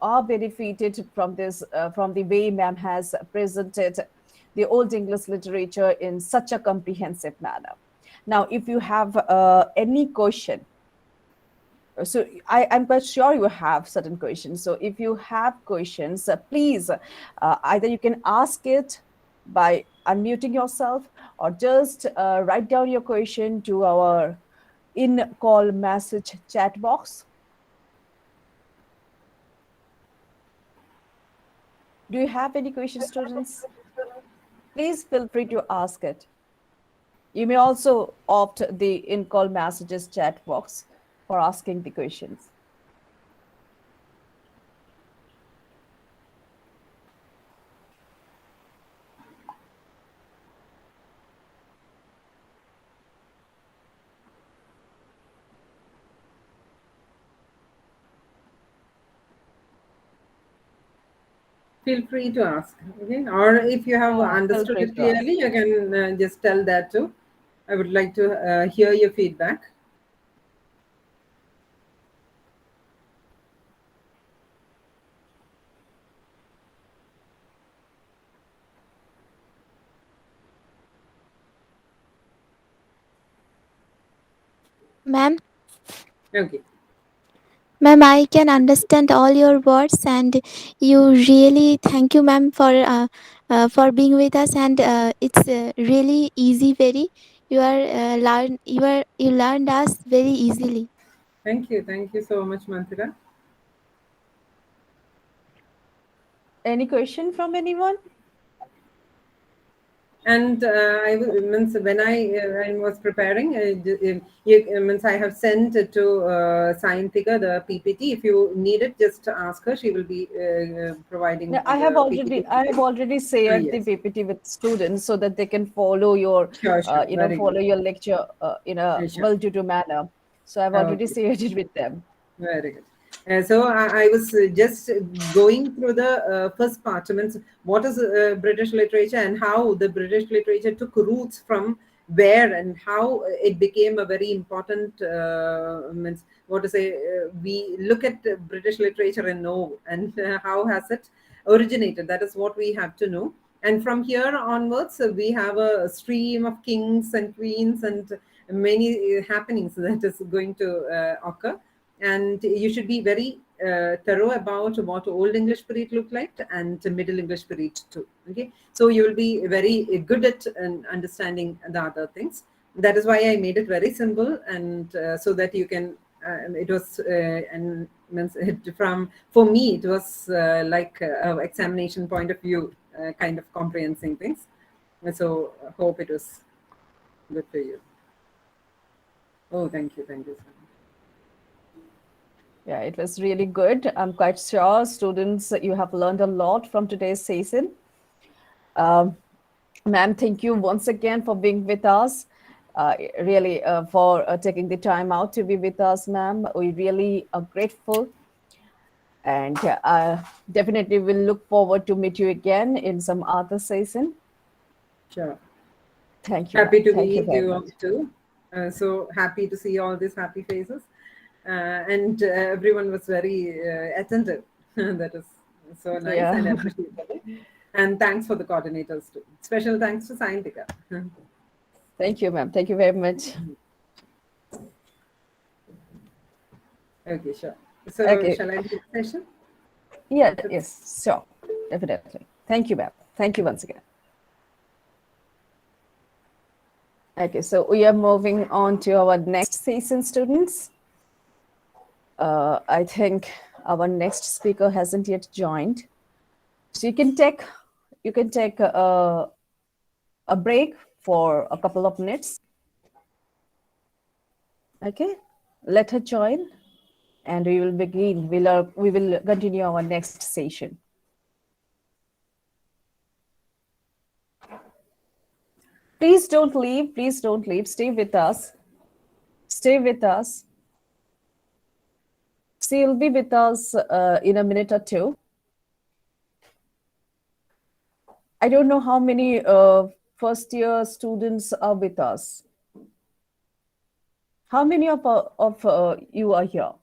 are benefited from this, from the way ma'am has presented the Old English literature in such a comprehensive manner. Now, if you have any question, so I'm quite sure you have certain questions. So if you have questions, please either you can ask it by unmuting yourself, or just write down your question to our in call message chat box. Do you have any questions, students? Please feel free to ask it. You may also opt the in call messages chat box for asking the questions. Feel free to ask. Okay. Or if you have Yeah, feel understood free it to ask. clearly, you can just tell that too. I would like to hear your feedback. Ma'am, Okay. ma'am, I can understand all your words, and you really thank you, ma'am, for being with us. And it's really easy, very. You learned us very easily. Thank you. Thank you so much, Manthira. Any question from anyone? And means when I was preparing, means I have sent to Sayantika the PPT. If you need it, just ask her. She will be providing No, I have the PPT. already shared the Yes, PPT with students so that they can follow your sure, sure. Very good. follow your lecture in a Sure. well-to-do manner. So I've already Okay. shared it with them. Very good. So I was just going through the first part, means what is British literature and how the British literature took roots from where and how it became a very important, means what to say, we look at British literature and know, and how has it originated. That is what we have to know. And from here onwards, we have a stream of kings and queens and many happenings that is going to occur. And you should be very thorough about what Old English period looked like and Middle English period too. Okay, so you will be very good at understanding the other things. That is why I made it very simple, and so that you can. It was and means from for me it was like examination point of view, kind of comprehending things. So hope it was good for you. Oh, thank you so much. Yeah, it was really good. I'm quite sure, students, you have learned a lot from today's session. Ma'am, thank you once again for being with us. Really, for taking the time out to be with us, ma'am. We really are grateful, and definitely will look forward to meet you again in some other session. Sure. Thank you, Happy ma'am. to Thank you meet very you much. all too. So happy to see all these happy faces. And everyone was very attentive. That is so nice and Yeah. appreciable. And thanks for the coordinators too. Special thanks to Sayantika. Thank you, ma'am. Thank you very much. Okay, sure. So Okay. shall I lead the session? Yeah, If it's yes, sure. Definitely. Thank you, ma'am. Thank you once again. Okay, so we are moving on to our next session, students. I think our next speaker hasn't yet joined. So you can take a break for a couple of minutes. Okay, let her join, and we will begin. We will continue our next session. Please don't leave. Please don't leave. Stay with us. Stay with us. She'll be with us in a minute or two. I don't know how many first year students are with us. How many of you are here?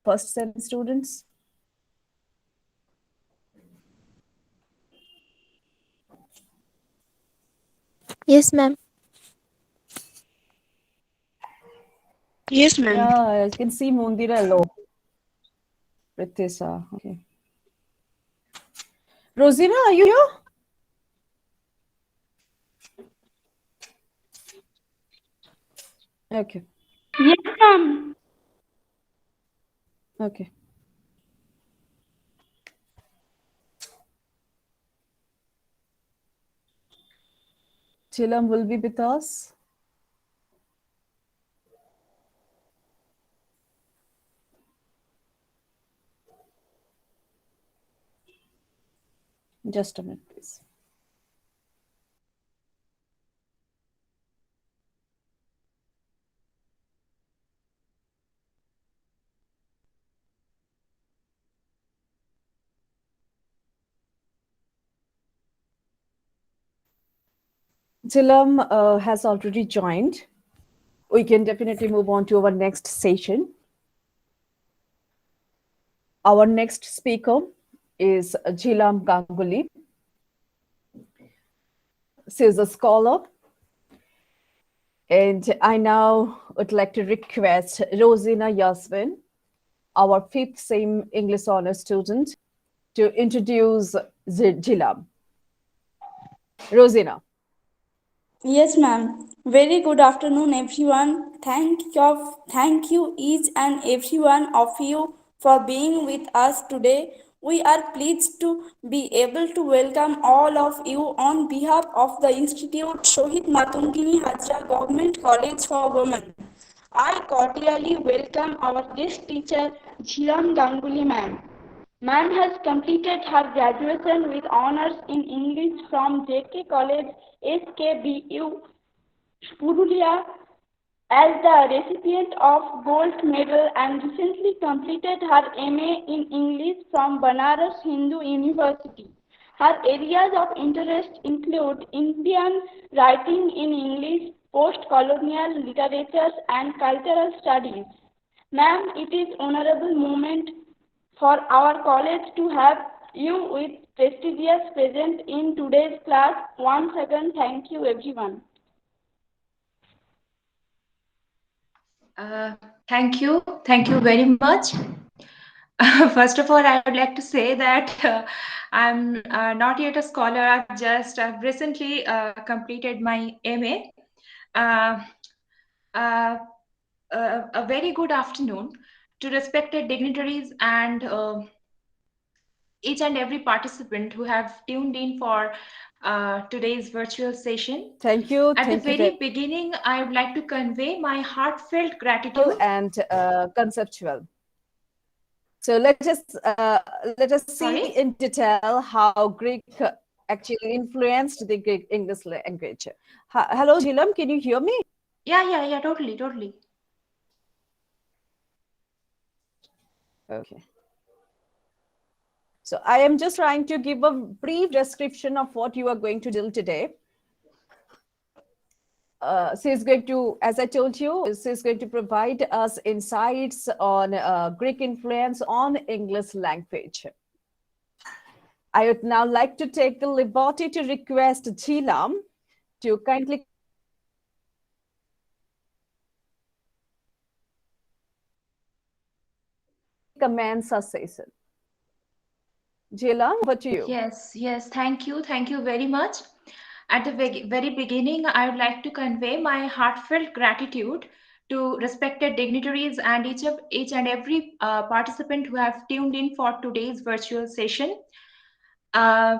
First sem students? Yes, ma'am. Yes, ma'am. Yeah, I can see Mundira alone. Pritisa, okay. Rosina, are you here? Okay, Yes, ma'am. okay. Chilam will be with us. Just a minute, please. Chilam has already joined. We can definitely move on to our next session. Our next speaker is Jilam Ganguly. She is a scholar. And I now would like to request Rosina Yasmin, our fifth same English honor student, to introduce Jilam. Rosina. Yes, ma'am. Very good afternoon, everyone. Thank you each and every one of you for being with us today. We are pleased to be able to welcome all of you on behalf of the Institute Shohid Matungini Hazra Government College for Women. I cordially welcome our guest teacher, Jhiram Ganguly ma'am. Ma'am has completed her graduation with honors in English from JK College, SKBU, Purulia, as the recipient of gold medal and recently completed her MA in English from Banaras Hindu University. Her areas of interest include Indian writing in English, post-colonial literatures and cultural studies. Ma'am, it is honorable moment for our college to have you with prestigious present in today's class. Once again, thank you everyone. Thank you very much. First of all, I would like to say that I'm not yet a scholar. I've recently completed my MA. Uh, uh, a very good afternoon to respected dignitaries and each and every participant who have tuned in for today's virtual session. Thank you. At the Thank you very beginning, I would like to convey my heartfelt very gratitude. and conceptual. So let us see Sorry? in detail how Greek actually influenced the Greek English language. Hello, Jilam, can you hear me? Yeah, totally. Okay. So I am just trying to give a brief description of what you are going to do today. She's going to, as I told you, she's going to provide us insights on Greek influence on English language. I would now like to take the liberty to request Jilam to kindly commence our session. Jilam, over to you. Yes, thank you very much. At the very beginning, I would like to convey my heartfelt gratitude to respected dignitaries and each and every participant who have tuned in for today's virtual session. Uh,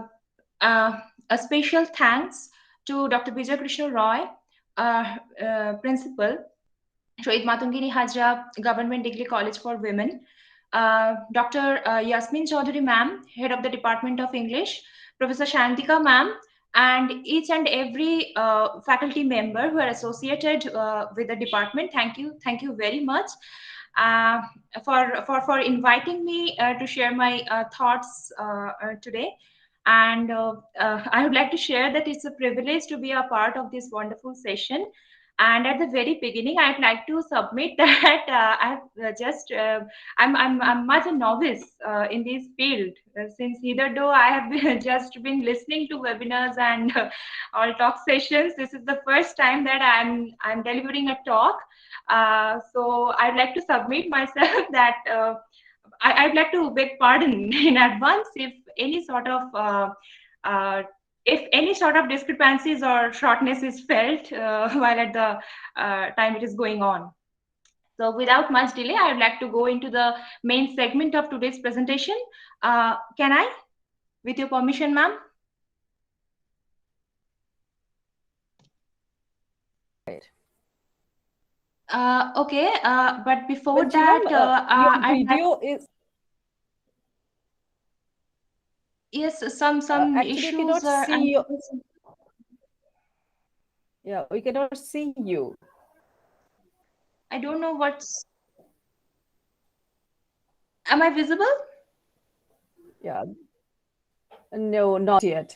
a special thanks to Dr. Vijay Krishna Roy, Principal, Shohid Matungiri Hajra Government Degree College for Women, Dr. Yasmin Chaudhary ma'am, Head of the Department of English, Professor Shantika ma'am, and each and every faculty member who are associated with the department. Thank you very much uh, for inviting me to share my thoughts today. And I would like to share that it's a privilege to be a part of this wonderful session. And at the very beginning, I'd like to submit that I'm much a novice in this field since either though I have just been listening to webinars and all talk sessions. This is the first time that I'm delivering a talk. So I'd like to submit myself that I'd like to beg pardon in advance uh, if any sort of discrepancies or shortness is felt while at the time it is going on. So without much delay, I would like to go into the main segment of today's presentation. Can I, with your permission, ma'am? Okay, but before that, Your video is yes, some actually we cannot issues are. see you. Yeah, we cannot see you. I don't know what's. Am I visible? Yeah. No, not yet.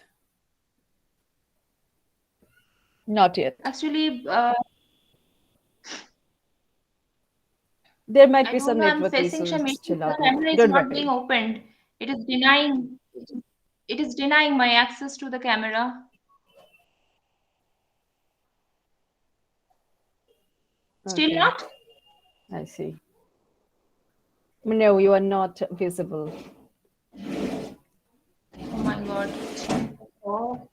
Not yet. Actually, There might I be don't some know. I'm network facing some issues, issues. The Chiladu. camera is Don't not being worry. opened. It is denying. It is denying my access to the camera. Still Okay, not? I see. No, you are not visible. Oh my God. Oh.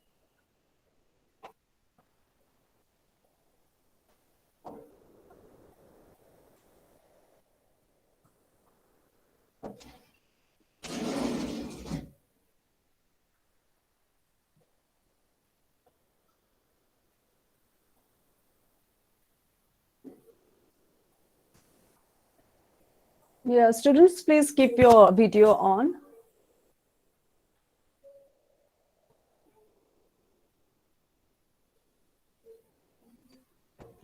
Yeah, students, please keep your video on.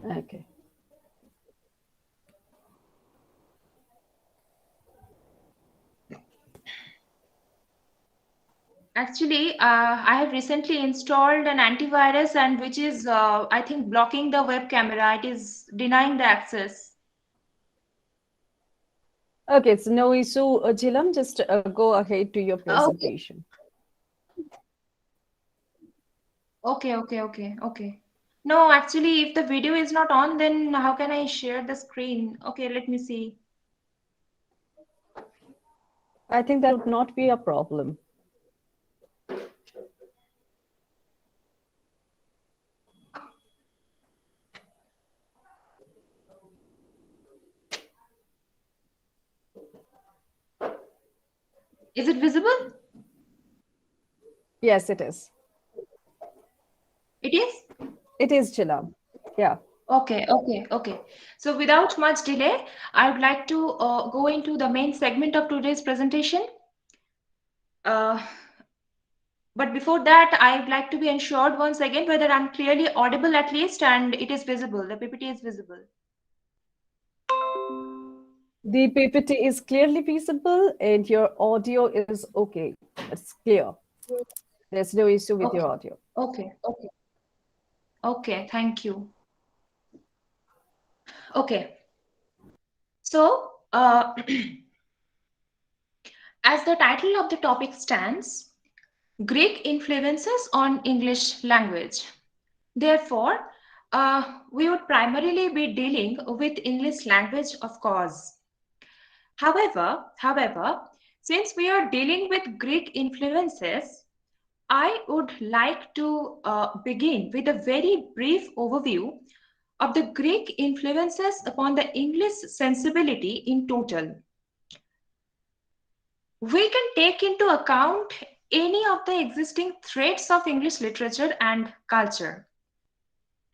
Okay. Actually, I have recently installed an antivirus and which is, I think, blocking the web camera. It is denying the access. Okay, it's no issue, Jilam. Just go ahead to your presentation. Okay. No, actually, if the video is not on, then how can I share the screen? Okay, let me see. I think that would not be a problem. Is it visible? Yes, it is. It is? It is, Jilam. Yeah. Okay. So without much delay, I would like to go into the main segment of today's presentation. But before that, I'd like to be ensured once again whether I'm clearly audible at least and it is visible. The PPT is visible. The PPT is clearly visible and your audio is okay. It's clear. There's no issue with your audio. Okay, thank you. Okay. So, as the title of the topic stands, Greek influences on English language. Therefore, we would primarily be dealing with English language, of course. However, since we are dealing with Greek influences, I would like to begin with a very brief overview of the Greek influences upon the English sensibility in total. We can take into account any of the existing threads of English literature and culture.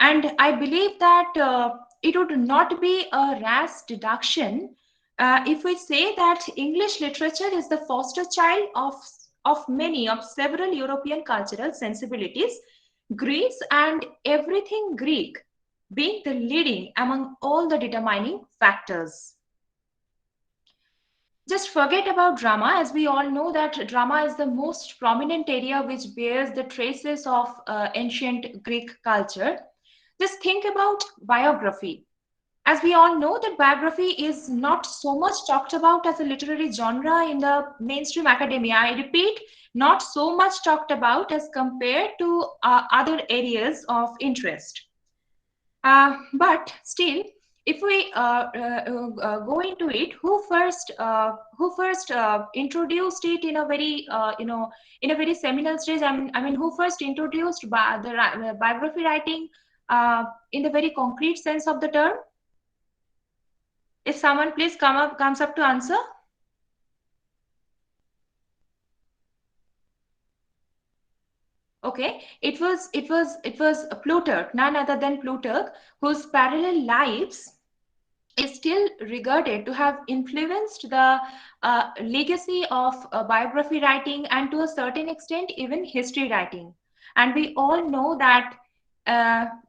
And I believe that it would not be a rash deduction if we say that English literature is the foster child of several European cultural sensibilities, Greece and everything Greek being the leading among all the determining factors. Just forget about drama, as we all know that drama is the most prominent area which bears the traces of ancient Greek culture. Just think about biography. As we all know that biography is not so much talked about as a literary genre in the mainstream academia. I repeat, not so much talked about as compared to other areas of interest. But still, if we go into it, who first introduced it in a very in a very seminal stage? I mean, who first introduced the biography writing in the very concrete sense of the term? If someone please comes up to answer. Okay, it was Plutarch, none other than Plutarch, whose parallel lives is still regarded to have influenced the legacy of biography writing and to a certain extent even history writing. And we all know that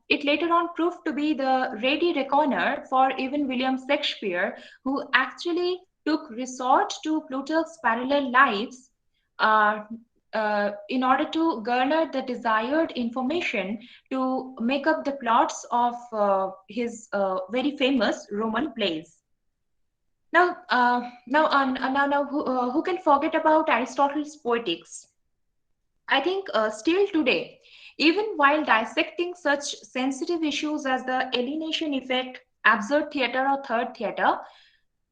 it later on proved to be the ready reckoner for even William Shakespeare, who actually took resort to Plutarch's parallel lives in order to garner the desired information to make up the plots of his very famous Roman plays. Now, who can forget about Aristotle's Poetics? I think still today, even while dissecting such sensitive issues as the alienation effect, absurd theatre, or third theatre,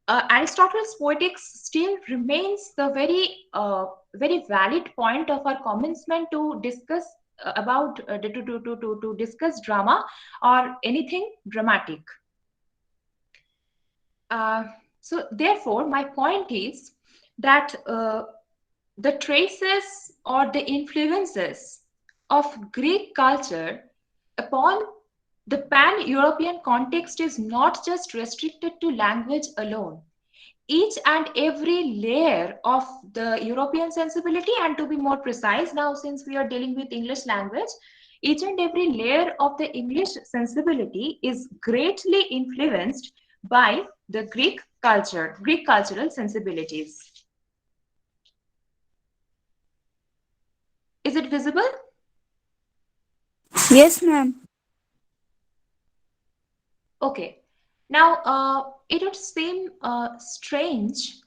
Aristotle's Poetics still remains the very valid point of our commencement to discuss to discuss drama or anything dramatic. So therefore, my point is that the traces or the influences of Greek culture upon the pan-European context is not just restricted to language alone. Each and every layer of the European sensibility, and to be more precise now since we are dealing with English language, each and every layer of the English sensibility is greatly influenced by the Greek culture, Greek cultural sensibilities. Is it visible? Yes, ma'am. Okay. Now, it would seem strange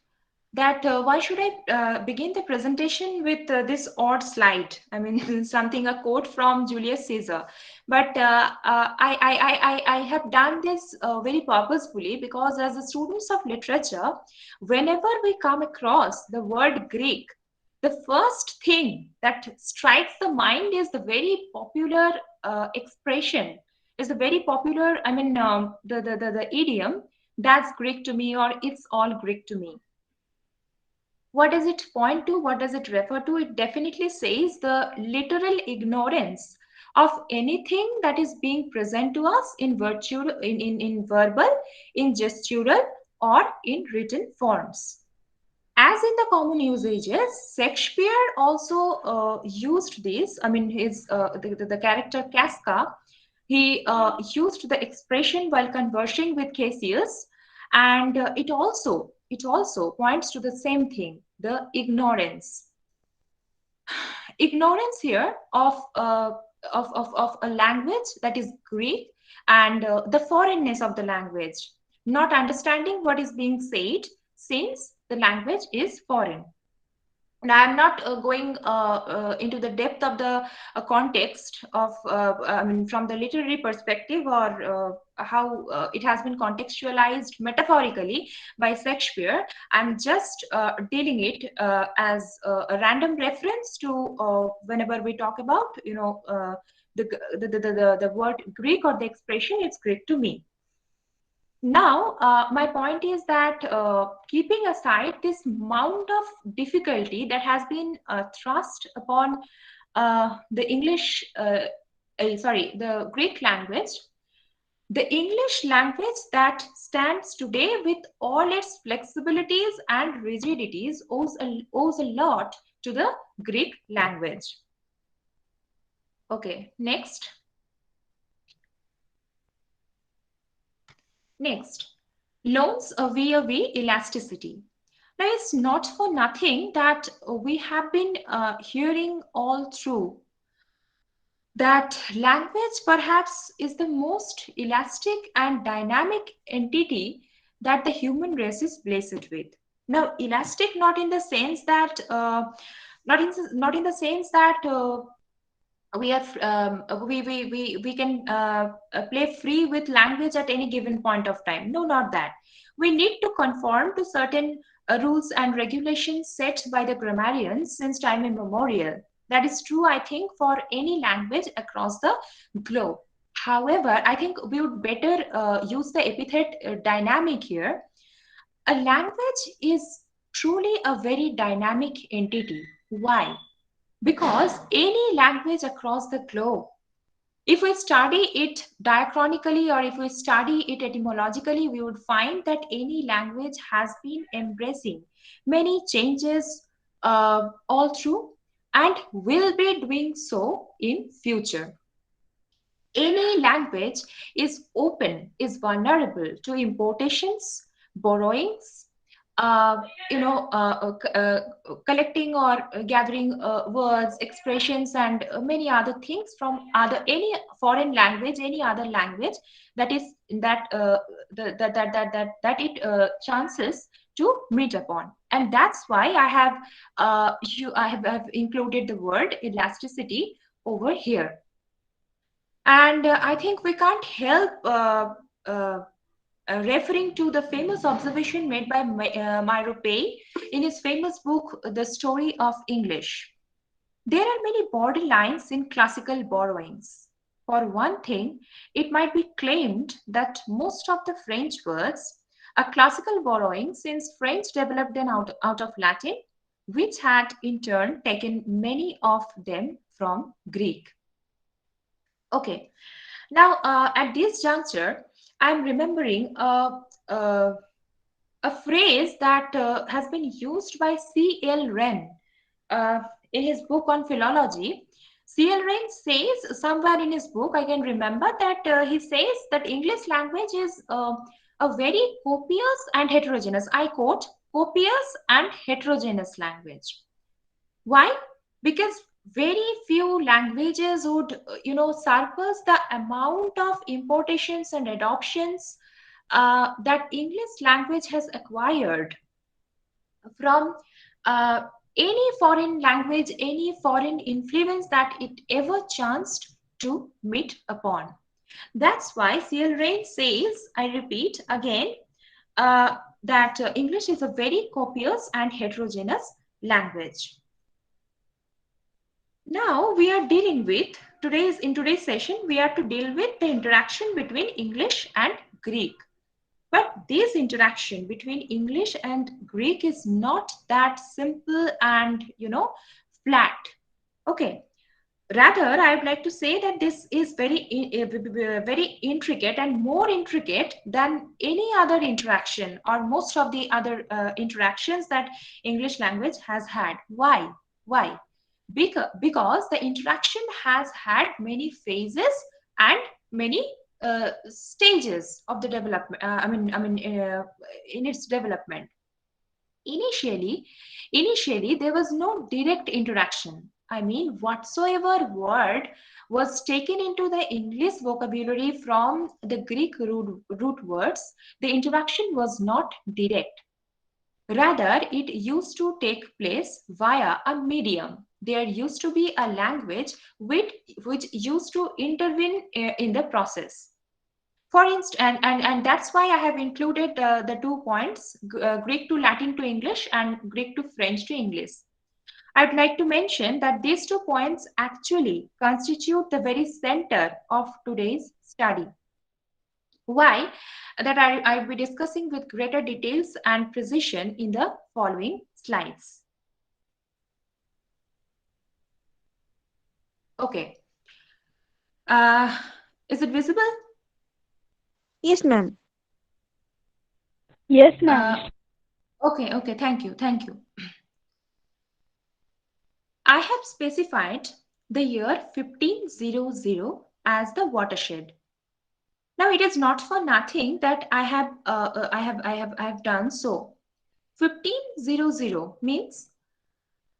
that why should I begin the presentation with this odd slide? I mean, something, a quote from Julius Caesar. But I have done this very purposefully because as a students of literature, whenever we come across the word Greek, the first thing that strikes the mind is the very popular expression, is the very popular, I mean, the idiom, that's Greek to me, or it's all Greek to me. What does it point to? What does it refer to? It definitely says the literal ignorance of anything that is being present to us in verbal, in gestural, or in written forms. As in the common usages, Shakespeare also used this. I mean, the character Casca, he used the expression while conversing with Cassius, and it also points to the same thing: the ignorance here of a language, that is Greek, and the foreignness of the language, not understanding what is being said since the language is foreign. And I am not going into the depth of the context of, I mean, from the literary perspective, or how it has been contextualized metaphorically by Shakespeare. I'm just dealing it as a random reference to whenever we talk about, the word Greek or the expression, it's Greek to me. Now, my point is that keeping aside this amount of difficulty that has been thrust upon the Greek language, the English language that stands today with all its flexibilities and rigidities owes a lot to the Greek language. Okay, next. Next, loans via elasticity. Now, it's not for nothing that we have been hearing all through that language perhaps is the most elastic and dynamic entity that the human race is blessed with. Now, elastic not in the sense that we can play free with language at any given point of time. No, not that. We need to conform to certain rules and regulations set by the grammarians since time immemorial. That is true, I think, for any language across the globe. However, I think we would better use the epithet dynamic here. A language is truly a very dynamic entity. Why? Because any language across the globe, if we study it diachronically or if we study it etymologically, we would find that any language has been embracing many changes all through and will be doing so in future. Any language is open, is vulnerable to importations, borrowings, collecting or gathering words, expressions, and many other things from any foreign language, any other language that is that it chances to meet upon. And that's why I have included the word elasticity over here. And I think we can't help referring to the famous observation made by Merope in his famous book, The Story of English. There are many borderlines in classical borrowings. For one thing, it might be claimed that most of the French words are classical borrowings, since French developed them out of Latin, which had in turn taken many of them from Greek. Okay, now at this juncture, I'm remembering a phrase that has been used by C.L. Wren in his book on philology. C.L. Wren says somewhere in his book, I can remember that he says that English language is a very copious and heterogeneous, I quote, copious and heterogeneous language. Why? Because very few languages would surpass the amount of importations and adoptions that English language has acquired from any foreign language, any foreign influence that it ever chanced to meet upon. That's why C.L. Wren says, I repeat again, that English is a very copious and heterogeneous language. Now we are dealing with in today's session, we are to deal with the interaction between English and Greek. But this interaction between English and Greek is not that simple and flat. Okay, Rather, I would like to say that this is very intricate and more intricate than any other interaction or most of the other interactions that English language has had. Why? Why? Because the interaction has had many phases and many stages of the development. In its development. Initially, there was no direct interaction. I mean, whatsoever word was taken into the English vocabulary from the Greek root words, the interaction was not direct. Rather, it used to take place via a medium. There used to be a language which used to intervene in the process. For instance, and that's why I have included the 2 points, Greek to Latin to English and Greek to French to English. I'd like to mention that these 2 points actually constitute the very center of today's study. Why? That I'll be discussing with greater details and precision in the following slides. Okay. Is it visible? Yes, ma'am. Yes, ma'am. Okay, thank you. I have specified the year 1500 as the watershed. Now it is not for nothing that I have done so. 1500 means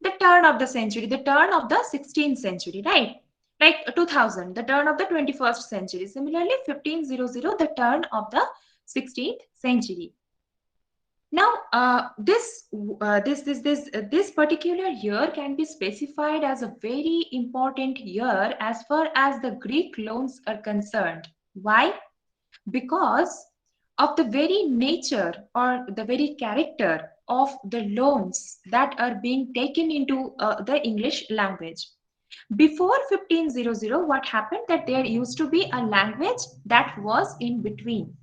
the turn of the century, the turn of the 16th century, right? Like 2000, the turn of the 21st century. Similarly, 1500, the turn of the 16th century. Now, this particular year can be specified as a very important year as far as the Greek loans are concerned. Why? Because of the very nature or the very character of the loans that are being taken into the English language. Before 1500, what happened that there used to be a language that was in between.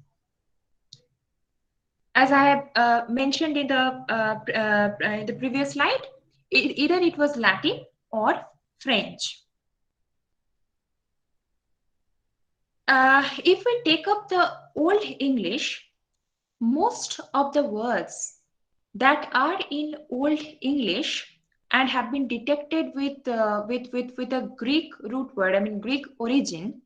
As I have mentioned in the previous slide, either it was Latin or French. If we take up the Old English, most of the words that are in Old English and have been detected with a Greek root word, I mean Greek origin,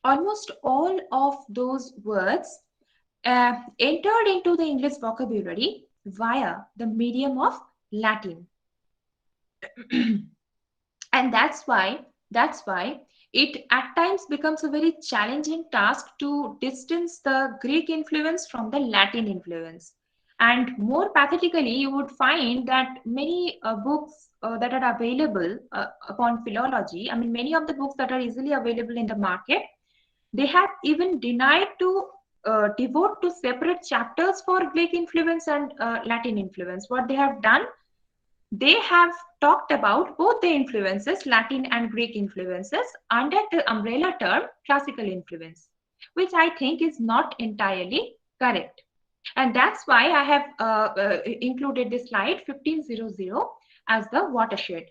almost all of those words entered into the English vocabulary via the medium of Latin. And that's why it at times becomes a very challenging task to distance the Greek influence from the Latin influence. And more pathetically, you would find that many books that are available upon philology, I mean, many of the books that are easily available in the market, they have even denied to devote to separate chapters for Greek influence and Latin influence. What they have done, they have talked about both the influences, Latin and Greek influences, under the umbrella term classical influence, which I think is not entirely correct. And that's why I have included this slide 1500 as the watershed.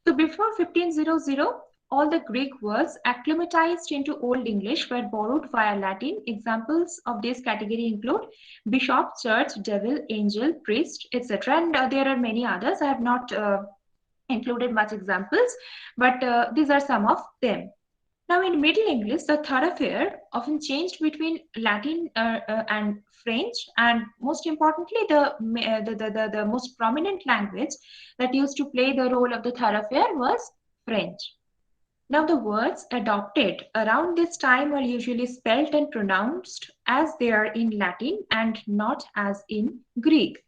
So before 1500, all the Greek words acclimatized into Old English were borrowed via Latin. Examples of this category include bishop, church, devil, angel, priest, etc. And there are many others. I have not included much examples, but these are some of them. Now, in Middle English, the thoroughfare often changed between Latin and French, and most importantly, the most prominent language that used to play the role of the thoroughfare was French. Now, the words adopted around this time are usually spelt and pronounced as they are in Latin and not as in Greek.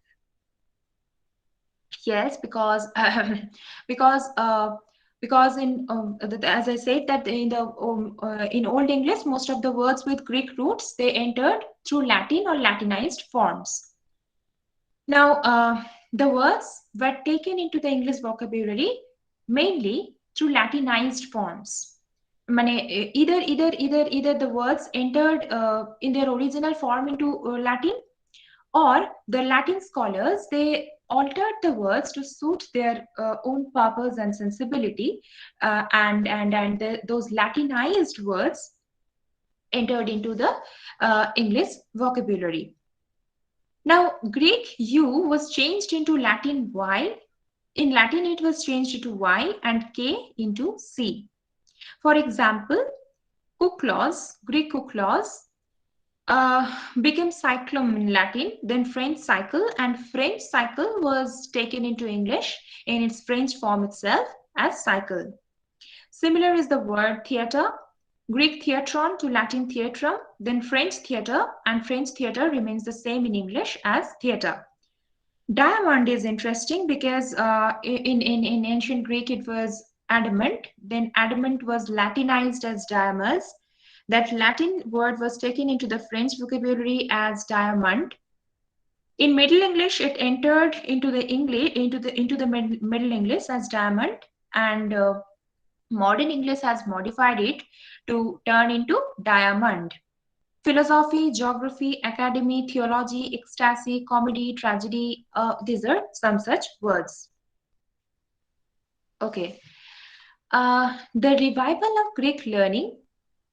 Yes, because in as I said that in Old English, most of the words with Greek roots, they entered through Latin or Latinized forms. Now, the words were taken into the English vocabulary mainly through Latinized forms. Either the words entered in their original form into Latin, or the Latin scholars, they altered the words to suit their own purpose and sensibility, those Latinized words entered into the English vocabulary. Now, Greek U was changed into Latin Y. In Latin, it was changed into Y and K into C. For example, kuklos, Greek kuklos, became cyclum in Latin, then French cycle, and French cycle was taken into English in its French form itself as cycle. Similar is the word theatre, Greek theatron to Latin theatrum, then French theatre, and French theatre remains the same in English as theatre. Diamond is interesting because in ancient Greek it was adamant, then adamant was Latinized as diamas. That Latin word was taken into the French vocabulary as diamond. In Middle English, it entered into the Middle English as diamond, and modern English has modified it to turn into diamond. Philosophy, geography, academy, theology, ecstasy, comedy, tragedy, these are some such words. Okay. The revival of Greek learning,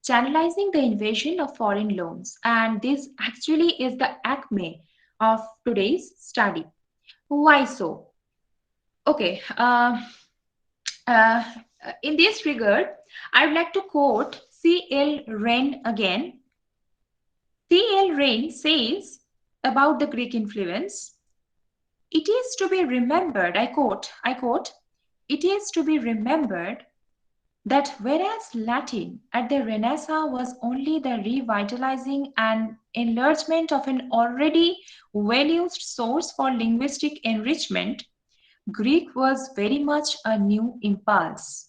channelizing the invasion of foreign loans. And this actually is the acme of today's study. Why so? Okay. In this regard, I would like to quote C.L. Wren again. C.L. Wren says about the Greek influence, it is to be remembered, I quote, it is to be remembered that whereas Latin at the Renaissance was only the revitalizing and enlargement of an already well-used source for linguistic enrichment, Greek was very much a new impulse.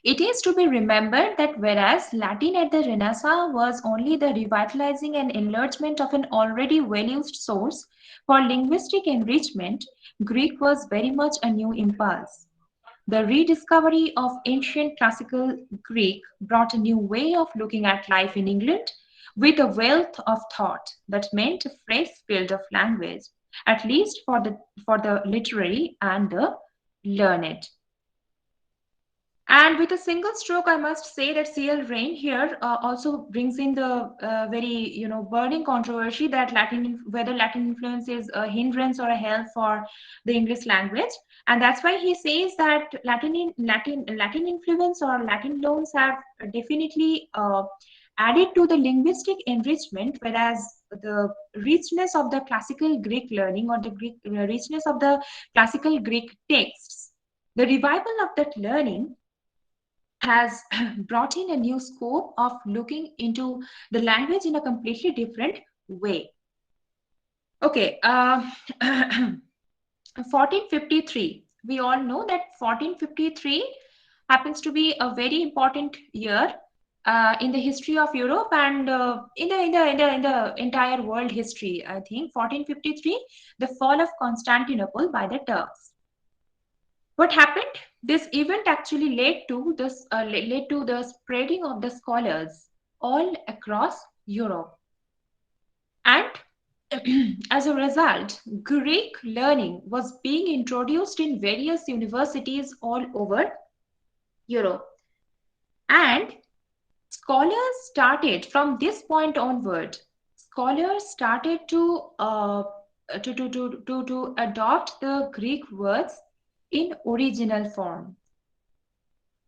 It is to be remembered that whereas Latin at the Renaissance was only the revitalizing and enlargement of an already well-used source for linguistic enrichment, Greek was very much a new impulse. The rediscovery of ancient classical Greek brought a new way of looking at life in England with a wealth of thought that meant a fresh field of language, at least for the literary and the learned. And with a single stroke, I must say that C.L. Wren here also brings in the very burning controversy that whether Latin influence is a hindrance or a help for the English language, and that's why he says that Latin influence or Latin loans have definitely added to the linguistic enrichment, whereas the richness of the classical Greek learning or the richness of the classical Greek texts, the revival of that learning has brought in a new scope of looking into the language in a completely different way. Okay, 1453. We all know that 1453 happens to be a very important year in the history of Europe and in the entire world history. I think 1453, the fall of Constantinople by the Turks. What happened? This event actually led to the spreading of the scholars all across Europe, and as a result, Greek learning was being introduced in various universities all over Europe, and scholars started from this point onward. Scholars started to adopt the Greek words in original form.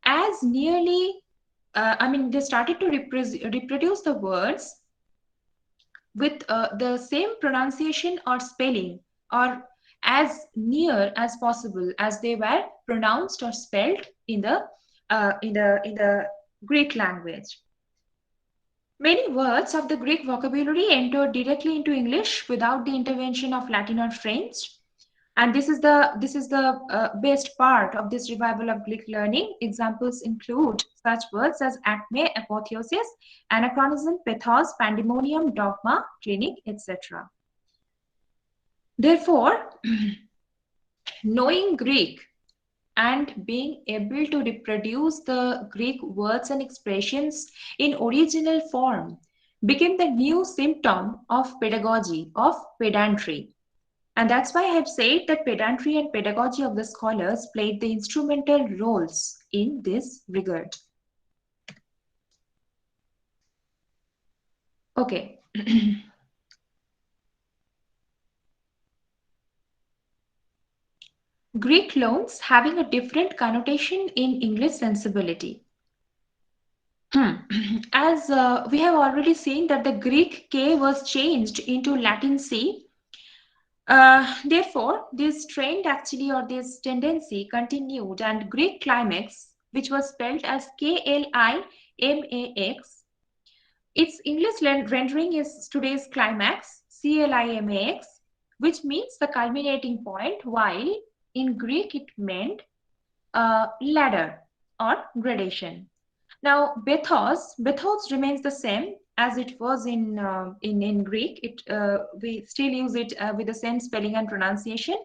As nearly, they started to reproduce the words with the same pronunciation or spelling, or as near as possible as they were pronounced or spelled in the Greek language. Many words of the Greek vocabulary entered directly into English without the intervention of Latin or French. And this is the best part of this revival of Greek learning. Examples include such words as acme, apotheosis, anachronism, pathos, pandemonium, dogma, clinic, etc. Therefore, knowing Greek and being able to reproduce the Greek words and expressions in original form became the new symptom of pedagogy, of pedantry. And that's why I have said that pedantry and pedagogy of the scholars played the instrumental roles in this regard. Okay. Greek loans having a different connotation in English sensibility. As we have already seen that the Greek K was changed into Latin C. Therefore, this trend actually, or this tendency continued, and Greek climax, which was spelled as Klimax, its English rendering is today's climax, Climax, which means the culminating point, while in Greek it meant ladder or gradation. Now, bathos remains the same as it was in Greek. We still use it with the same spelling and pronunciation.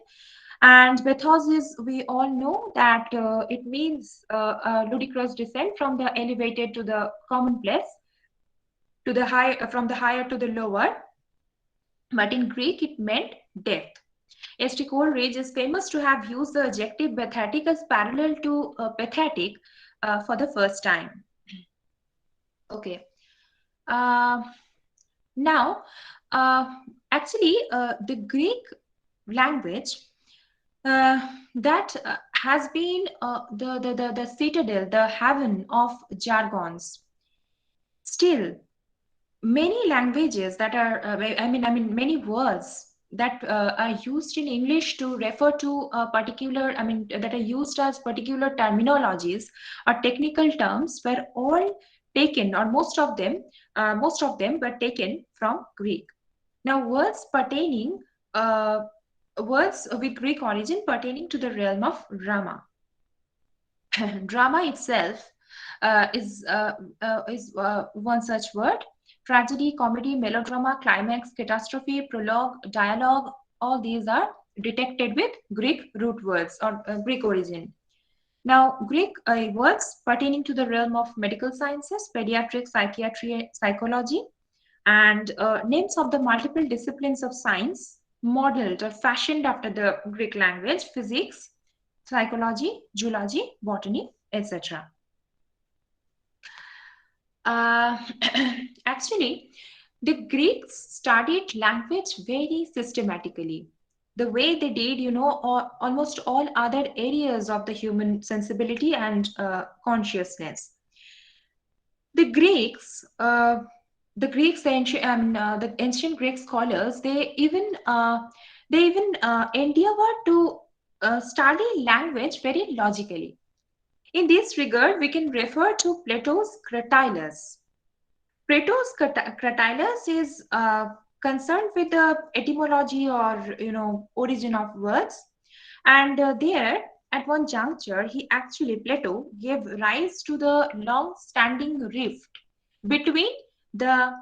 And bathos is, we all know that it means a ludicrous descent from the elevated to the commonplace, to the high, from the higher to the lower. But in Greek, it meant death. S.T. Coleridge is famous to have used the adjective pathetic as parallel to pathetic for the first time. Okay. Now, actually, the Greek language that has been the citadel, the haven of jargons. Still, many languages that are, many words that are used in English to refer to a particular, that are used as particular terminologies or technical terms were all taken, or most of them were taken from Greek. Now, words with Greek origin pertaining to the realm of drama. Drama itself is one such word. Tragedy, comedy, melodrama, climax, catastrophe, prologue, dialogue, all these are detected with Greek root words or Greek origin. Now, Greek words pertaining to the realm of medical sciences, pediatrics, psychiatry, psychology, and names of the multiple disciplines of science modeled or fashioned after the Greek language: physics, psychology, zoology, botany, etc. Actually, the Greeks studied language very systematically, the way they did, almost all other areas of the human sensibility and consciousness. The ancient Greek scholars, they even endeavored to study language very logically. In this regard, we can refer to Plato's Cratylus. Plato's Cratylus is concerned with the etymology or origin of words, and there at one juncture, Plato gave rise to the long-standing rift between the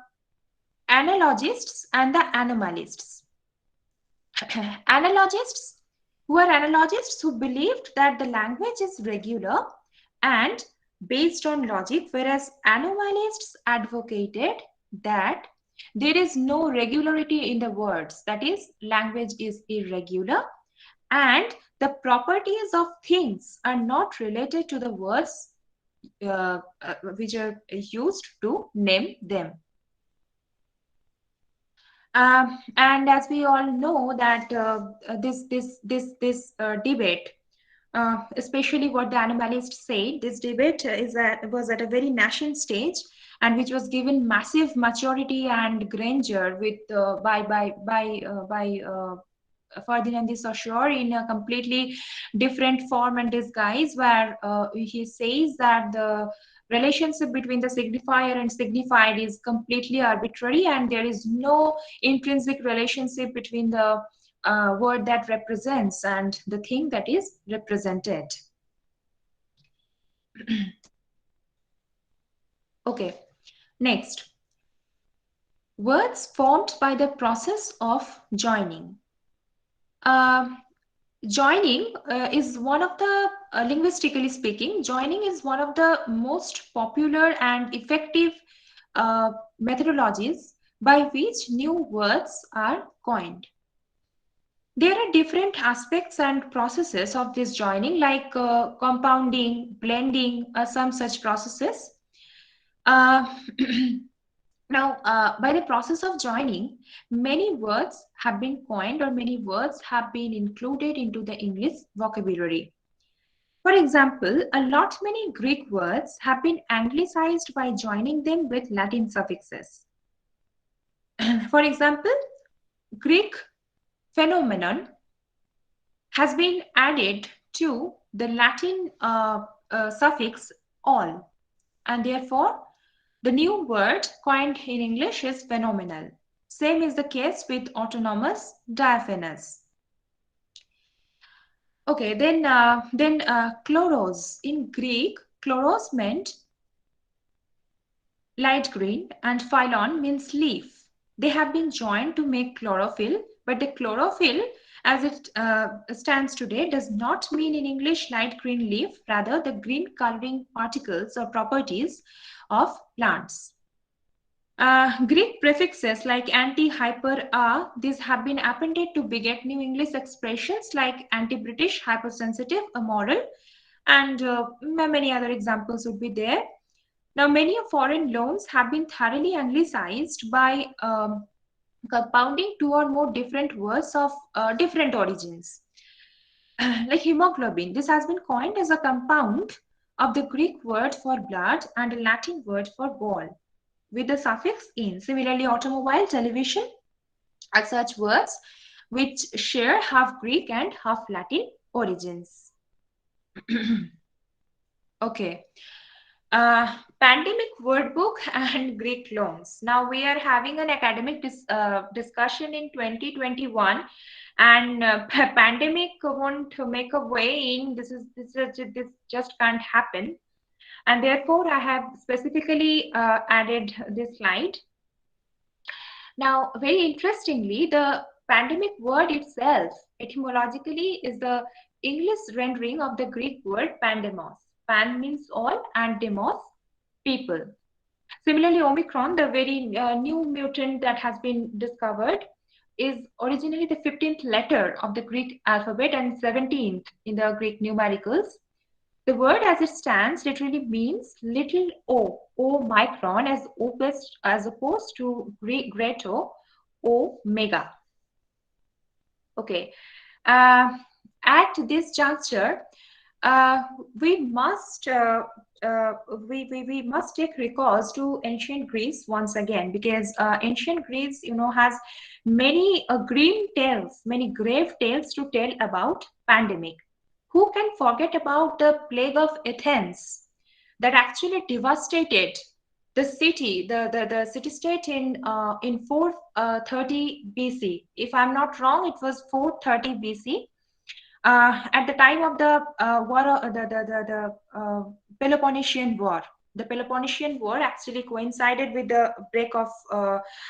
analogists and the anomalists. Analogists who believed that the language is regular and based on logic, whereas anomalists advocated that there is no regularity in the words, that is, language is irregular and the properties of things are not related to the words which are used to name them. And as we all know that this debate, especially what the animalists say, this debate was at a very nascent stage, and which was given massive maturity and grandeur with by Ferdinand de Saussure in a completely different form and disguise, where he says that the relationship between the signifier and signified is completely arbitrary, and there is no intrinsic relationship between the word that represents and the thing that is represented. Okay, next. Words formed by the process of joining. Joining is one of the, linguistically speaking, joining is one of the most popular and effective methodologies by which new words are coined. There are different aspects and processes of this joining, like compounding, blending, some such processes. Uh, Now, by the process of joining, many words have been coined or many words have been included into the English vocabulary. For example, a lot many Greek words have been anglicized by joining them with Latin suffixes. For example, Greek phenomenon has been added to the Latin suffix all, and therefore the new word coined in English is phenomenal. Same is the case with autonomous, diaphanous. Okay, then chloros. In Greek, chloros meant light green and phylon means leaf. They have been joined to make chlorophyll, but the chlorophyll as it stands today does not mean in English light green leaf, rather the green coloring particles or properties of plants. Greek prefixes like anti, hyper, a, these have been appended to beget new English expressions like anti-British, hypersensitive, immoral, and many other examples would be there. Now, many foreign loans have been thoroughly anglicized by compounding two or more different words of different origins. Like hemoglobin, this has been coined as a compound of the Greek word for blood and a Latin word for ball, with the suffix in. Similarly, automobile, television are such words which share half Greek and half Latin origins. Okay. Pandemic word book and Greek loans. Now we are having an academic discussion in 2021, and pandemic won't make a way in. This just can't happen, and therefore I have specifically added this slide. Now, very interestingly, the pandemic word itself etymologically is the English rendering of the Greek word pandemos. Pan means all and demos, people. Similarly, Omicron, the very new mutant that has been discovered, is originally the 15th letter of the Greek alphabet and 17th in the Greek numericals. The word as it stands literally means little o, micron, as opposed to great o, mega. Okay. At this juncture, we must take recourse to ancient Greece once again, because ancient Greece, has many grave tales to tell about pandemic. Who can forget about the plague of Athens that actually devastated the city, the city-state in 430 BC. If I'm not wrong, it was 430 BC. At the time of the Peloponnesian War. The Peloponnesian War actually coincided with the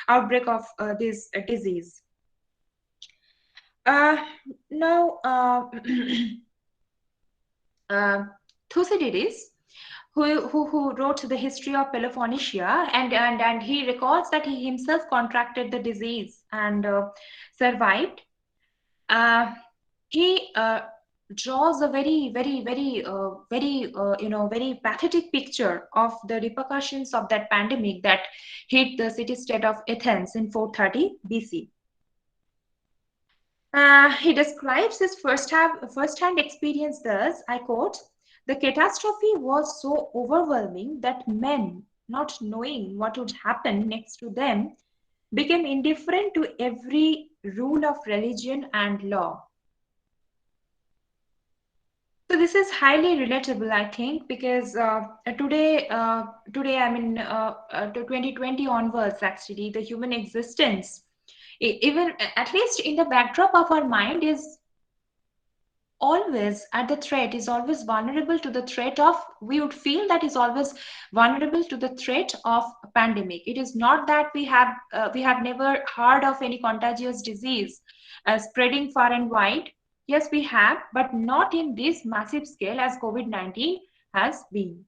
outbreak of this disease. Now, Thucydides, who wrote the history of Peloponnnesia, and he recalls that he himself contracted the disease and survived. He draws a very pathetic picture of the repercussions of that pandemic that hit the city-state of Athens in 430 BC. He describes his first-hand experience thus, I quote, "The catastrophe was so overwhelming that men, not knowing what would happen next to them, became indifferent to every rule of religion and law." So this is highly relatable, I think, because today, I mean, to 2020 onwards, actually, the human existence, even at least in the backdrop of our mind, is always at the threat, is always vulnerable to the threat of, we would feel that is always vulnerable to the threat of pandemic. It is not that we have never heard of any contagious disease spreading far and wide. Yes, we have, but not in this massive scale as COVID-19 has been.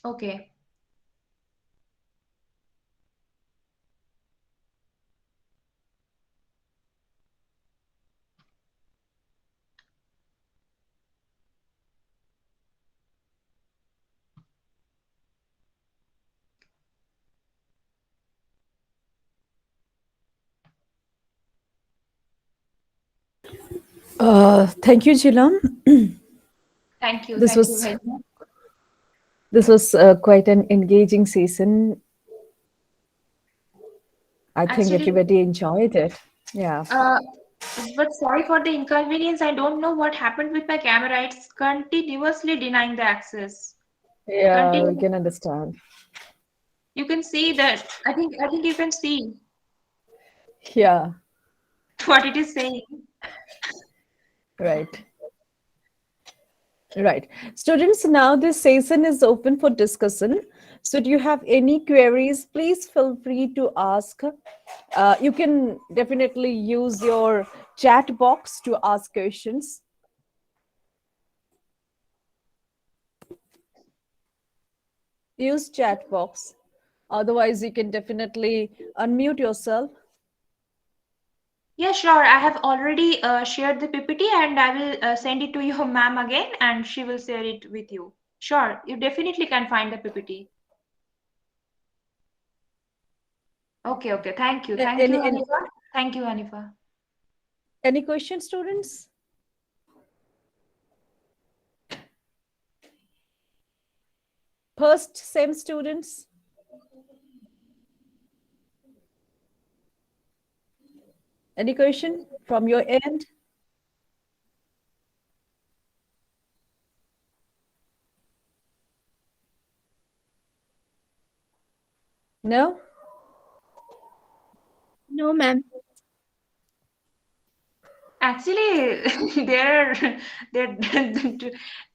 Okay. Thank you, Jilam. Thank you. This Thank you was very much. this was quite an engaging season. I think Actually, everybody enjoyed it. Yeah, uh, but sorry for the inconvenience. I don't know what happened with my camera. It's continuously denying the access. yeah, we Continue. can understand. You can see that. I think you can see Yeah, what it is saying. right. Right. Students, now this session is open for discussion. So do you have any queries? Please feel free to ask. You can definitely use your chat box to ask questions. Use chat box. Otherwise, you can definitely unmute yourself. Yeah, sure. I have already shared the PPT and I will send it to your ma'am again and she will share it with you. Sure, you definitely can find the PPT. Okay, okay. Thank you. Thank you, Any Hanifa. Thank you, Hanifa. any questions, students? First, same students. Any question from your end? No? No, ma'am. Actually, there, there,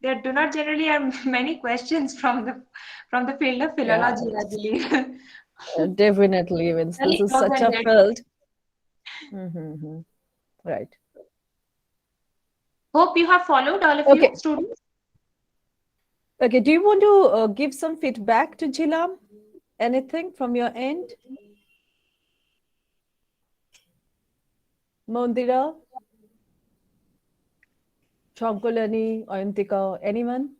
there do not generally are many questions from the field of Yeah, philology, I believe. definitely. Means this Only is those such and a that. field. Mm-hmm. Right. Hope you have followed all of you, Okay. students. Okay. Do you want to give some feedback to Jilam? Anything from your end? Mondira, Chonkolani, Oyantika, anyone?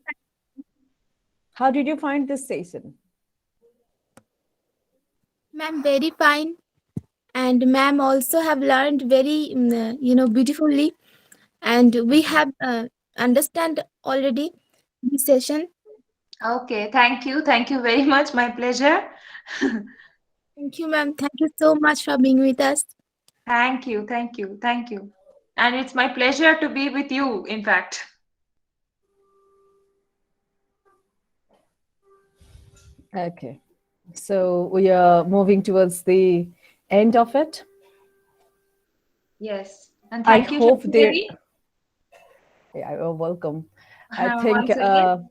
How did you find this session? Ma'am, very fine. And ma'am also have learned very, beautifully. And we have understand already this session. Okay, thank you. Thank you very much. My pleasure. Thank you, ma'am. Thank you so much for being with us. Thank you. Thank you. Thank you. And it's my pleasure to be with you, in fact. Okay. So we are moving towards the end of it. Yes. And I thank you, hope there. Shakti. Yeah, you're welcome. I think, Once again.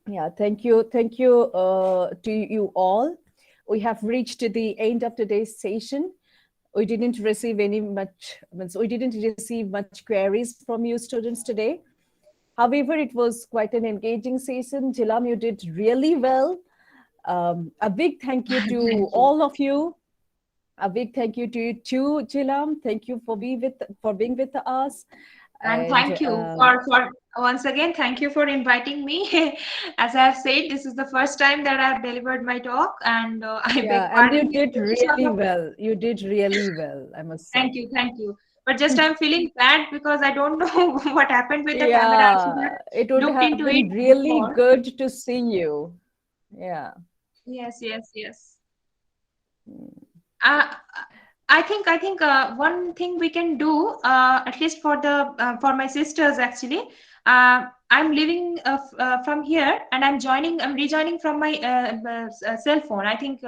yeah, thank you to you all. We have reached the end of today's session. We didn't receive any much, means we didn't receive much queries from you students today. However, it was quite an engaging session. Jilam, you did really well. A big thank you to Thank you. all of you. A big thank you to you too, Jilam. Thank you for being with us. And And thank you for once again, thank you for inviting me. As I have said, this is the first time that I have delivered my talk, and I beg yeah, and you pardon if did any sort really of well. You did really well, I must say. thank you, thank you. But just I'm feeling bad because I don't know what happened with the camera. I should have Yeah, it would looked have into it been really before. good to see you. Yeah. Yes, yes, yes. Uh, I think one thing we can do, at least for my sisters actually. I'm leaving from here and I'm rejoining from my cell phone. I think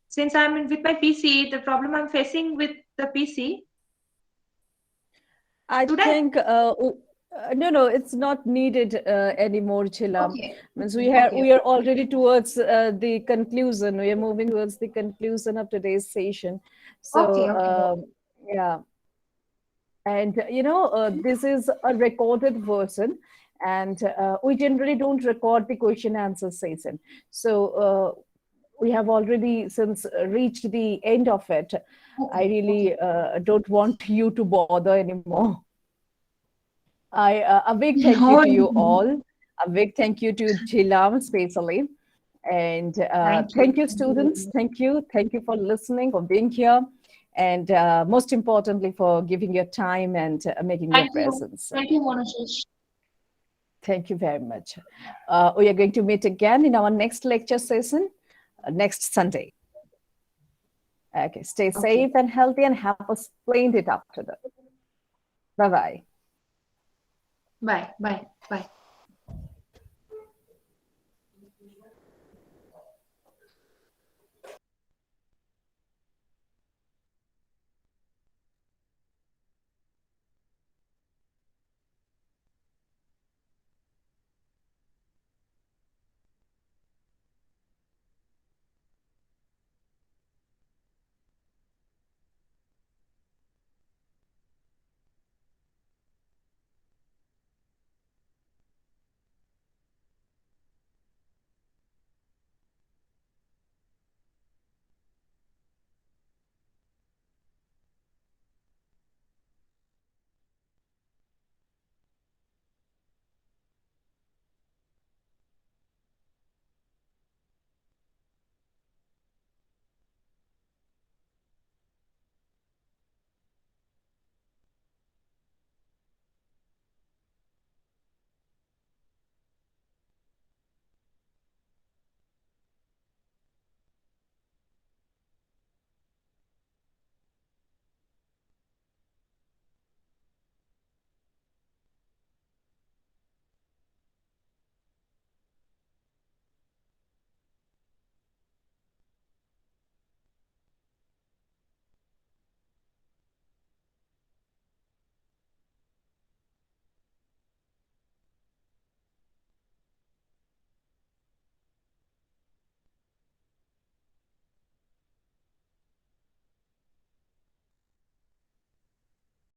since with my PC, the problem I'm facing with the PC. I Should I? think no, it's not needed anymore, Chilam. Okay, Means okay, we are already towards the conclusion. We are moving towards the conclusion of today's session. So okay, okay. yeah, and this is a recorded version, and we generally don't record the question answer session. So we have already since reached the end of it. I really don't want you to bother anymore. A big thank you No, to you all. A big thank you to Jilam especially. And thank you, students. Thank you. Thank you for listening, for being here. And most importantly, for giving your time and making your thank you. presence. Thank you, Monash. Thank you very much. We are going to meet again in our next lecture session next Sunday. Okay, stay safe and healthy and have a splendid afternoon. Bye-bye. Bye. Bye. Bye.